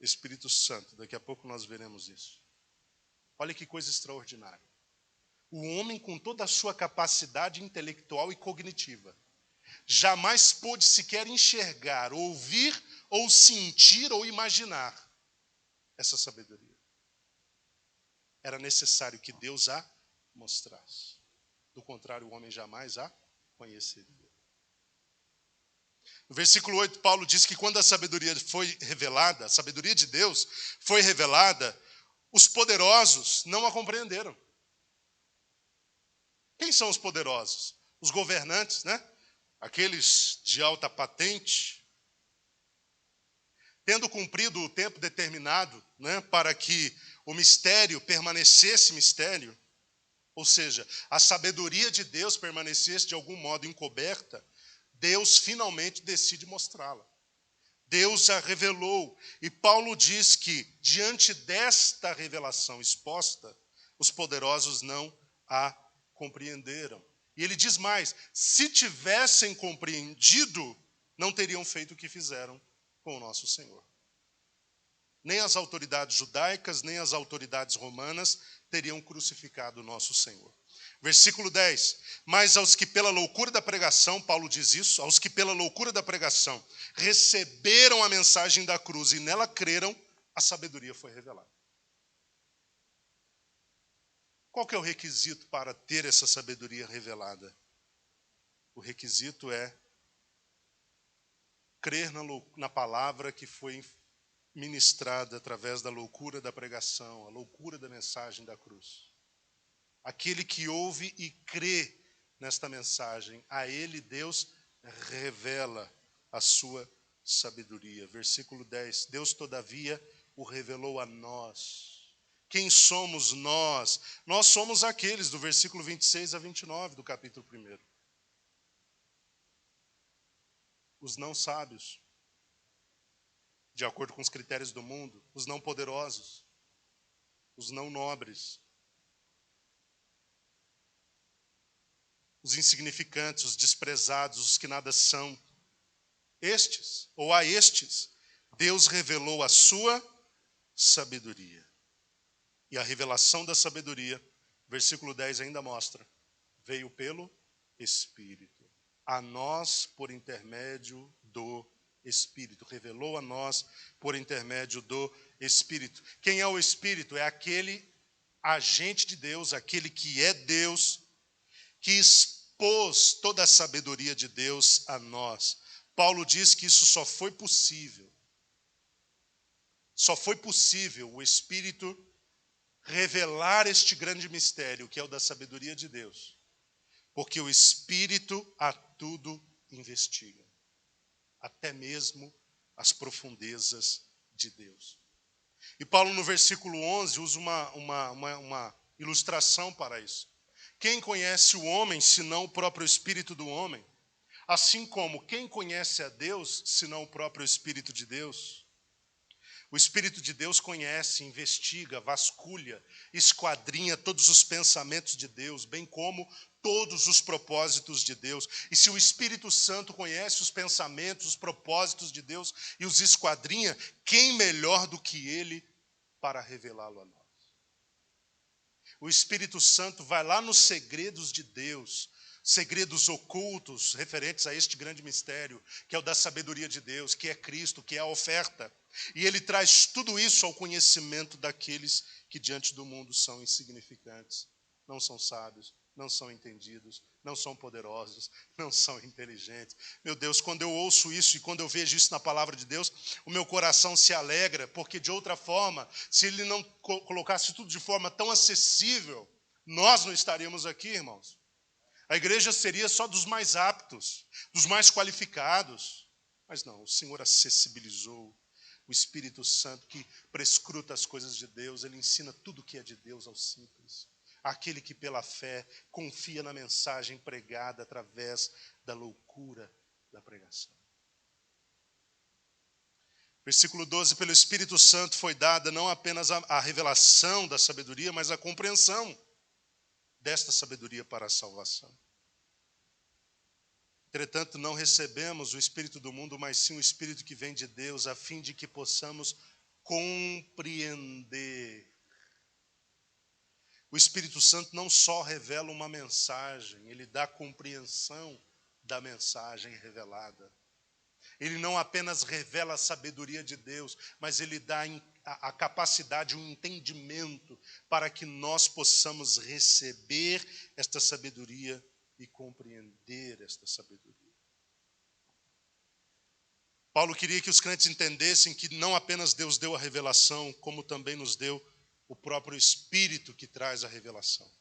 Espírito Santo. Daqui a pouco nós veremos isso. Olha que coisa extraordinária. O homem, com toda a sua capacidade intelectual e cognitiva, jamais pôde sequer enxergar, ouvir, ou sentir, ou imaginar essa sabedoria. Era necessário que Deus a mostrasse. Do contrário, o homem jamais a conheceria. No versículo 8, Paulo diz que quando a sabedoria foi revelada, a sabedoria de Deus foi revelada, os poderosos não a compreenderam. Quem são os poderosos? Os governantes, né? Aqueles de alta patente, tendo cumprido o tempo determinado, né, para que o mistério permanecesse mistério, ou seja, a sabedoria de Deus permanecesse de algum modo encoberta, Deus finalmente decide mostrá-la. Deus a revelou. E Paulo diz que, diante desta revelação exposta, os poderosos não a compreenderam. E ele diz mais: se tivessem compreendido, não teriam feito o que fizeram com o nosso Senhor. Nem as autoridades judaicas, nem as autoridades romanas teriam crucificado o nosso Senhor. Versículo 10. Mas aos que pela loucura da pregação, Paulo diz isso, aos que pela loucura da pregação receberam a mensagem da cruz e nela creram, a sabedoria foi revelada. Qual que é o requisito para ter essa sabedoria revelada? O requisito é crer na palavra que foi ministrada através da loucura da pregação, a loucura da mensagem da cruz. Aquele que ouve e crê nesta mensagem, a ele Deus revela a sua sabedoria. Versículo 10. Deus, todavia, o revelou a nós. Quem somos nós? Nós somos aqueles do versículo 26 a 29 do capítulo 1. Os não sábios, de acordo com os critérios do mundo, os não poderosos, os não nobres, os insignificantes, os desprezados, os que nada são. Estes, ou a estes, Deus revelou a sua sabedoria. E a revelação da sabedoria, versículo 10 ainda mostra, veio pelo Espírito. A nós por intermédio do Espírito. Revelou a nós por intermédio do Espírito. Quem é o Espírito? É aquele agente de Deus, aquele que é Deus, que expôs toda a sabedoria de Deus a nós. Paulo diz que isso só foi possível o Espírito revelar este grande mistério, que é o da sabedoria de Deus, porque o Espírito a tudo investiga, até mesmo as profundezas de Deus. E Paulo, no versículo 11, usa uma ilustração para isso. Quem conhece o homem, senão o próprio Espírito do homem? Assim como quem conhece a Deus, senão o próprio Espírito de Deus? O Espírito de Deus conhece, investiga, vasculha, esquadrinha todos os pensamentos de Deus, bem como todos os propósitos de Deus. E se o Espírito Santo conhece os pensamentos, os propósitos de Deus e os esquadrinha, quem melhor do que Ele para revelá-lo a nós? O Espírito Santo vai lá nos segredos de Deus, segredos ocultos referentes a este grande mistério, que é o da sabedoria de Deus, que é Cristo, que é a oferta. E ele traz tudo isso ao conhecimento daqueles que diante do mundo são insignificantes, não são sábios, não são entendidos, não são poderosos, não são inteligentes. Meu Deus, quando eu ouço isso e quando eu vejo isso na palavra de Deus, o meu coração se alegra, porque de outra forma, se ele não colocasse tudo de forma tão acessível, nós não estaríamos aqui, irmãos. A igreja seria só dos mais aptos, dos mais qualificados. Mas não, o Senhor acessibilizou. O Espírito Santo que prescruta as coisas de Deus, ele ensina tudo o que é de Deus aos simples. Aquele que pela fé confia na mensagem pregada através da loucura da pregação. Versículo 12, pelo Espírito Santo foi dada não apenas a revelação da sabedoria, mas a compreensão desta sabedoria para a salvação. Entretanto, não recebemos o Espírito do mundo, mas sim o Espírito que vem de Deus, a fim de que possamos compreender. O Espírito Santo não só revela uma mensagem, ele dá compreensão da mensagem revelada. Ele não apenas revela a sabedoria de Deus, mas ele dá a capacidade, o entendimento para que nós possamos receber esta sabedoria e compreender esta sabedoria. Paulo queria que os crentes entendessem que não apenas Deus deu a revelação, como também nos deu o próprio Espírito que traz a revelação.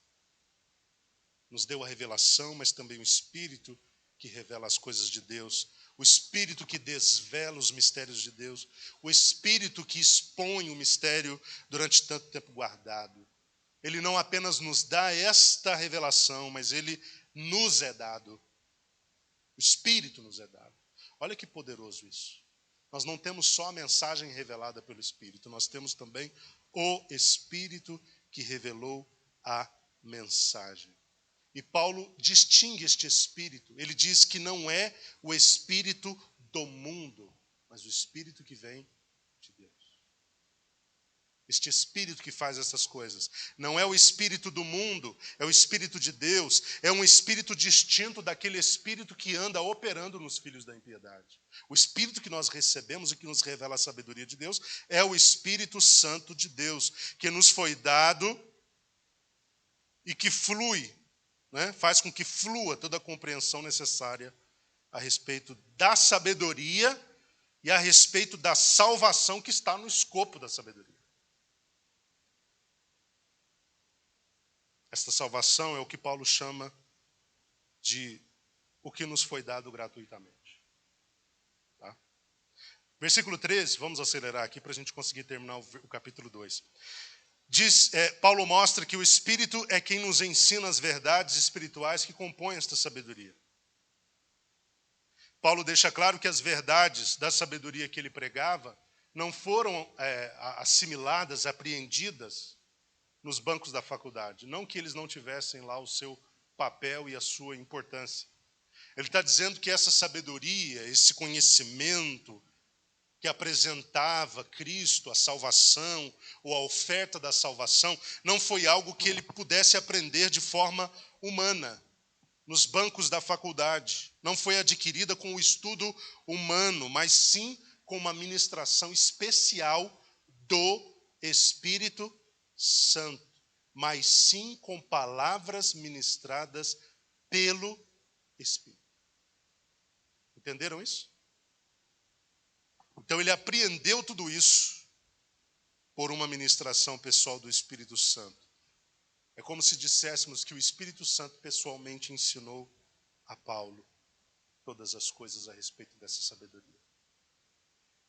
Nos deu a revelação, mas também o Espírito que revela as coisas de Deus, o Espírito que desvela os mistérios de Deus, o Espírito que expõe o mistério durante tanto tempo guardado. Ele não apenas nos dá esta revelação, mas ele nos é dado. O Espírito nos é dado. Olha que poderoso isso. Nós não temos só a mensagem revelada pelo Espírito, nós temos também o Espírito que revelou a mensagem. E Paulo distingue este Espírito. Ele diz que não é o Espírito do mundo, mas o Espírito que vem de Deus. Este Espírito que faz essas coisas. Não é o Espírito do mundo, é o Espírito de Deus. É um Espírito distinto daquele Espírito que anda operando nos filhos da impiedade. O Espírito que nós recebemos e que nos revela a sabedoria de Deus é o Espírito Santo de Deus, que nos foi dado e que flui, né? Faz com que flua toda a compreensão necessária a respeito da sabedoria e a respeito da salvação que está no escopo da sabedoria. Esta salvação é o que Paulo chama de o que nos foi dado gratuitamente. Tá? Versículo 13, vamos acelerar aqui para a gente conseguir terminar o capítulo 2. Paulo mostra que o Espírito é quem nos ensina as verdades espirituais que compõem esta sabedoria. Paulo deixa claro que as verdades da sabedoria que ele pregava não foram assimiladas, apreendidas nos bancos da faculdade. Não que eles não tivessem lá o seu papel e a sua importância. Ele está dizendo que essa sabedoria, esse conhecimento que apresentava Cristo, a salvação, ou a oferta da salvação, não foi algo que ele pudesse aprender de forma humana, nos bancos da faculdade. Não foi adquirida com o estudo humano, mas sim com uma ministração especial do Espírito Santo, mas sim com palavras ministradas pelo Espírito. Entenderam isso? Então ele apreendeu tudo isso por uma ministração pessoal do Espírito Santo. É como se disséssemos que o Espírito Santo pessoalmente ensinou a Paulo todas as coisas a respeito dessa sabedoria.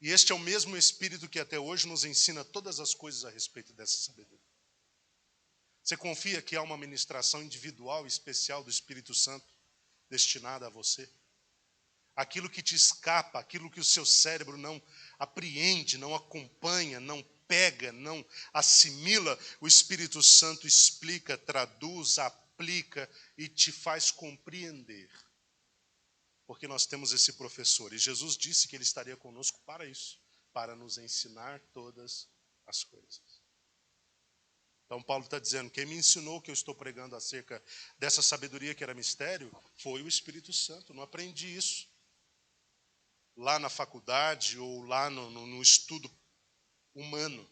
E este é o mesmo Espírito que até hoje nos ensina todas as coisas a respeito dessa sabedoria. Você confia que há uma ministração individual e especial do Espírito Santo destinada a você? Aquilo que te escapa, aquilo que o seu cérebro não apreende, não acompanha, não pega, não assimila, o Espírito Santo explica, traduz, aplica e te faz compreender. Porque nós temos esse professor. E Jesus disse que ele estaria conosco para isso, para nos ensinar todas as coisas. Então Paulo está dizendo, quem me ensinou que eu estou pregando acerca dessa sabedoria que era mistério, foi o Espírito Santo. Não aprendi isso lá na faculdade ou lá no estudo humano,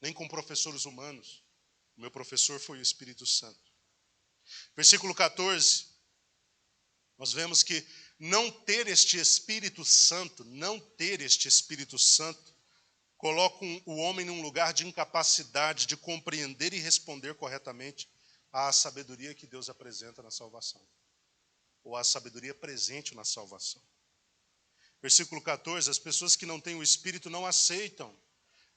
nem com professores humanos. O meu professor foi o Espírito Santo. Versículo 14, nós vemos que não ter este Espírito Santo, coloca o homem num lugar de incapacidade de compreender e responder corretamente à sabedoria que Deus apresenta na salvação, ou à sabedoria presente na salvação. Versículo 14, as pessoas que não têm o Espírito não aceitam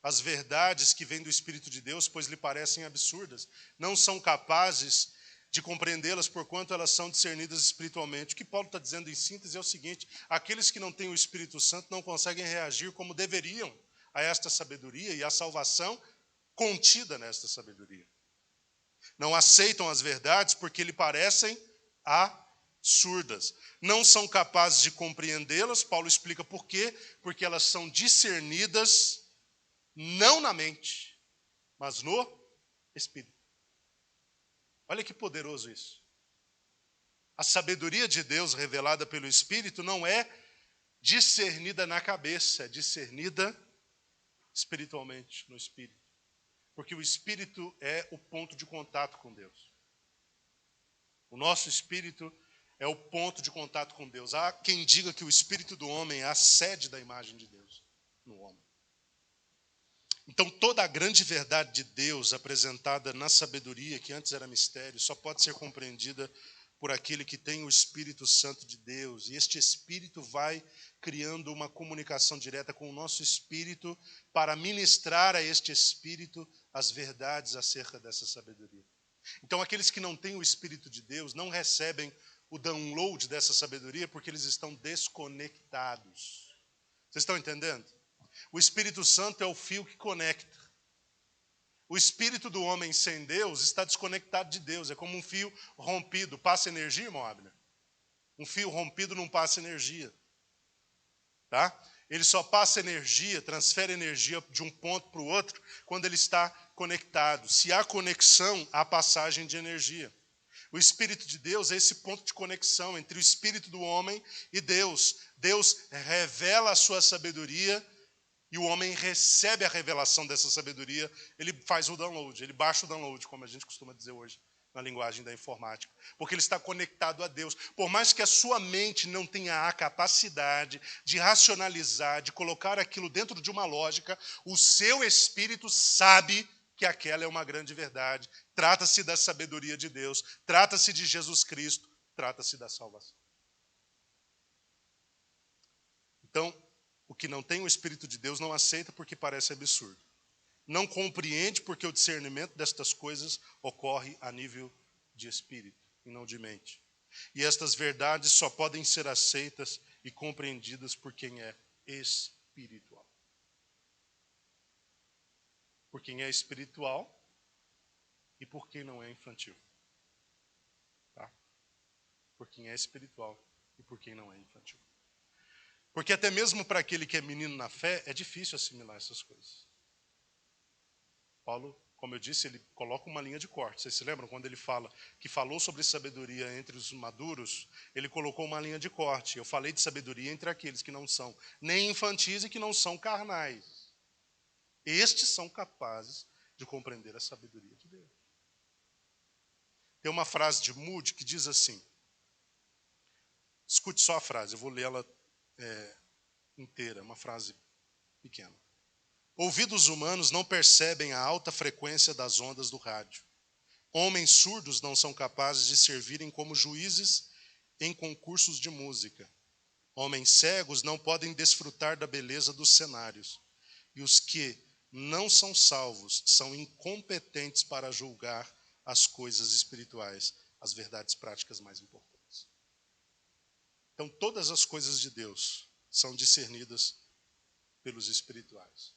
as verdades que vêm do Espírito de Deus, pois lhe parecem absurdas. Não são capazes de compreendê-las, porquanto elas são discernidas espiritualmente. O que Paulo está dizendo em síntese é o seguinte: aqueles que não têm o Espírito Santo não conseguem reagir como deveriam a esta sabedoria e à salvação contida nesta sabedoria. Não aceitam as verdades porque lhe parecem absurdas. Não são capazes de compreendê-las. Paulo explica por quê. Porque elas são discernidas não na mente, mas no Espírito. Olha que poderoso isso. A sabedoria de Deus revelada pelo Espírito não é discernida na cabeça, é discernida espiritualmente, no Espírito. Porque o Espírito é o ponto de contato com Deus. O nosso Espírito é o ponto de contato com Deus. Há quem diga que o Espírito do homem é a sede da imagem de Deus no homem. Então, toda a grande verdade de Deus apresentada na sabedoria, que antes era mistério, só pode ser compreendida por aquele que tem o Espírito Santo de Deus. E este Espírito vai criando uma comunicação direta com o nosso Espírito para ministrar a este Espírito as verdades acerca dessa sabedoria. Então, aqueles que não têm o Espírito de Deus não recebem o download dessa sabedoria porque eles estão desconectados. Vocês estão entendendo? O Espírito Santo é o fio que conecta. O espírito do homem sem Deus está desconectado de Deus. É como um fio rompido. Passa energia, irmão Abner? Um fio rompido não passa energia. Tá? Ele só passa energia, transfere energia de um ponto para o outro quando ele está conectado. Se há conexão, há passagem de energia. O Espírito de Deus é esse ponto de conexão entre o espírito do homem e Deus. Deus revela a sua sabedoria e o homem recebe a revelação dessa sabedoria. Ele faz o download, ele baixa o download, como a gente costuma dizer hoje na linguagem da informática. Porque ele está conectado a Deus. Por mais que a sua mente não tenha a capacidade de racionalizar, de colocar aquilo dentro de uma lógica, o seu espírito sabe que aquela é uma grande verdade. Trata-se da sabedoria de Deus, trata-se de Jesus Cristo, trata-se da salvação. Então, o que não tem o Espírito de Deus não aceita porque parece absurdo. Não compreende porque o discernimento destas coisas ocorre a nível de espírito e não de mente. E estas verdades só podem ser aceitas e compreendidas por quem é espiritual. Por quem é espiritual e por quem não é infantil. Tá? Por quem é espiritual e por quem não é infantil. Porque até mesmo para aquele que é menino na fé, é difícil assimilar essas coisas. Paulo, como eu disse, ele coloca uma linha de corte. Vocês se lembram quando ele fala que falou sobre sabedoria entre os maduros? Ele colocou uma linha de corte. Eu falei de sabedoria entre aqueles que não são nem infantis e que não são carnais. Estes são capazes de compreender a sabedoria de Deus. Tem uma frase de Moody que diz assim. Escute só a frase, eu vou ler ela inteira, uma frase pequena. Ouvidos humanos não percebem a alta frequência das ondas do rádio. Homens surdos não são capazes de servirem como juízes em concursos de música. Homens cegos não podem desfrutar da beleza dos cenários. E os que não são salvos são incompetentes para julgar as coisas espirituais, as verdades práticas mais importantes. Então, todas as coisas de Deus são discernidas pelos espirituais.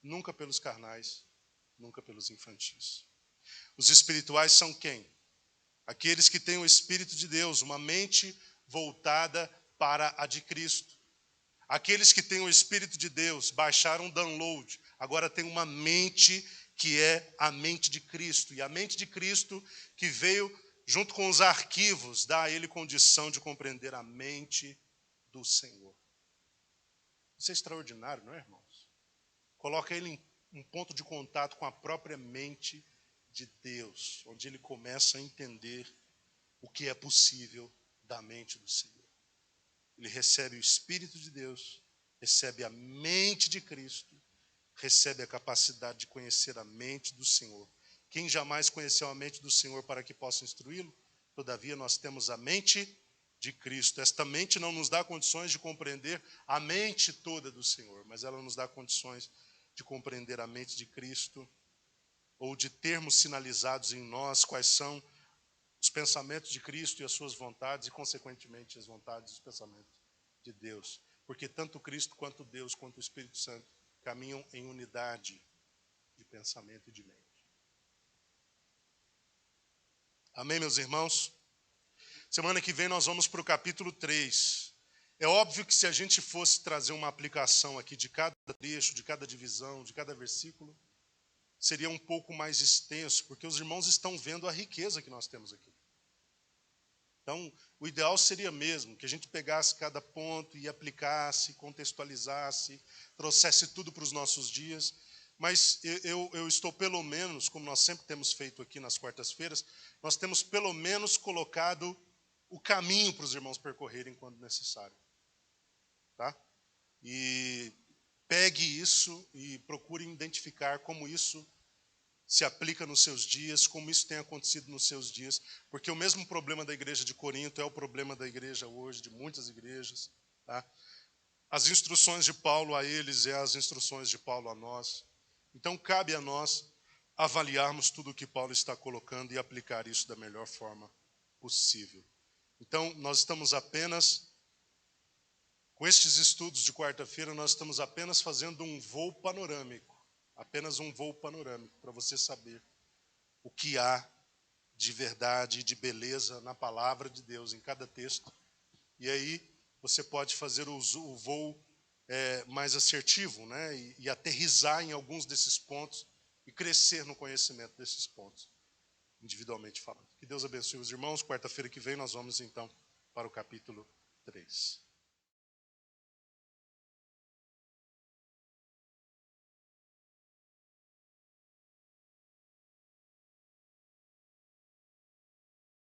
Nunca pelos carnais, nunca pelos infantis. Os espirituais são quem? Aqueles que têm o Espírito de Deus, uma mente voltada para a de Cristo. Aqueles que têm o Espírito de Deus, baixaram um download, agora tem uma mente que é a mente de Cristo. E a mente de Cristo que veio junto com os arquivos, dá a ele condição de compreender a mente do Senhor. Isso é extraordinário, não é, irmãos? Coloca ele em um ponto de contato com a própria mente de Deus, onde ele começa a entender o que é possível da mente do Senhor. Ele recebe o Espírito de Deus, recebe a mente de Cristo, recebe a capacidade de conhecer a mente do Senhor. Quem jamais conheceu a mente do Senhor para que possa instruí-lo? Todavia nós temos a mente de Cristo. Esta mente não nos dá condições de compreender a mente toda do Senhor, mas ela nos dá condições de compreender a mente de Cristo, ou de termos sinalizados em nós quais são os pensamentos de Cristo e as suas vontades, e consequentemente as vontades e os pensamentos de Deus. Porque tanto Cristo quanto Deus, quanto o Espírito Santo, caminham em unidade de pensamento e de mente. Amém, meus irmãos? Semana que vem nós vamos para o capítulo 3. É óbvio que se a gente fosse trazer uma aplicação aqui de cada trecho, de cada divisão, de cada versículo, seria um pouco mais extenso, porque os irmãos estão vendo a riqueza que nós temos aqui. Então, o ideal seria mesmo que a gente pegasse cada ponto e aplicasse, contextualizasse, trouxesse tudo para os nossos dias. Mas eu estou pelo menos, como nós sempre temos feito aqui nas quartas-feiras, nós temos pelo menos colocado o caminho para os irmãos percorrerem quando necessário. Tá? E pegue isso e procure identificar como isso se aplica nos seus dias, como isso tem acontecido nos seus dias, porque o mesmo problema da igreja de Corinto é o problema da igreja hoje, de muitas igrejas. Tá? As instruções de Paulo a eles é as instruções de Paulo a nós. Então, cabe a nós avaliarmos tudo o que Paulo está colocando e aplicar isso da melhor forma possível. Então, nós estamos apenas, com estes estudos de quarta-feira, nós estamos apenas fazendo um voo panorâmico. Apenas um voo panorâmico, para você saber o que há de verdade e de beleza na palavra de Deus, em cada texto. E aí você pode fazer o voo mais assertivo, né? E aterrissar em alguns desses pontos e crescer no conhecimento desses pontos, individualmente falando. Que Deus abençoe os irmãos. Quarta-feira que vem nós vamos então para o capítulo 3.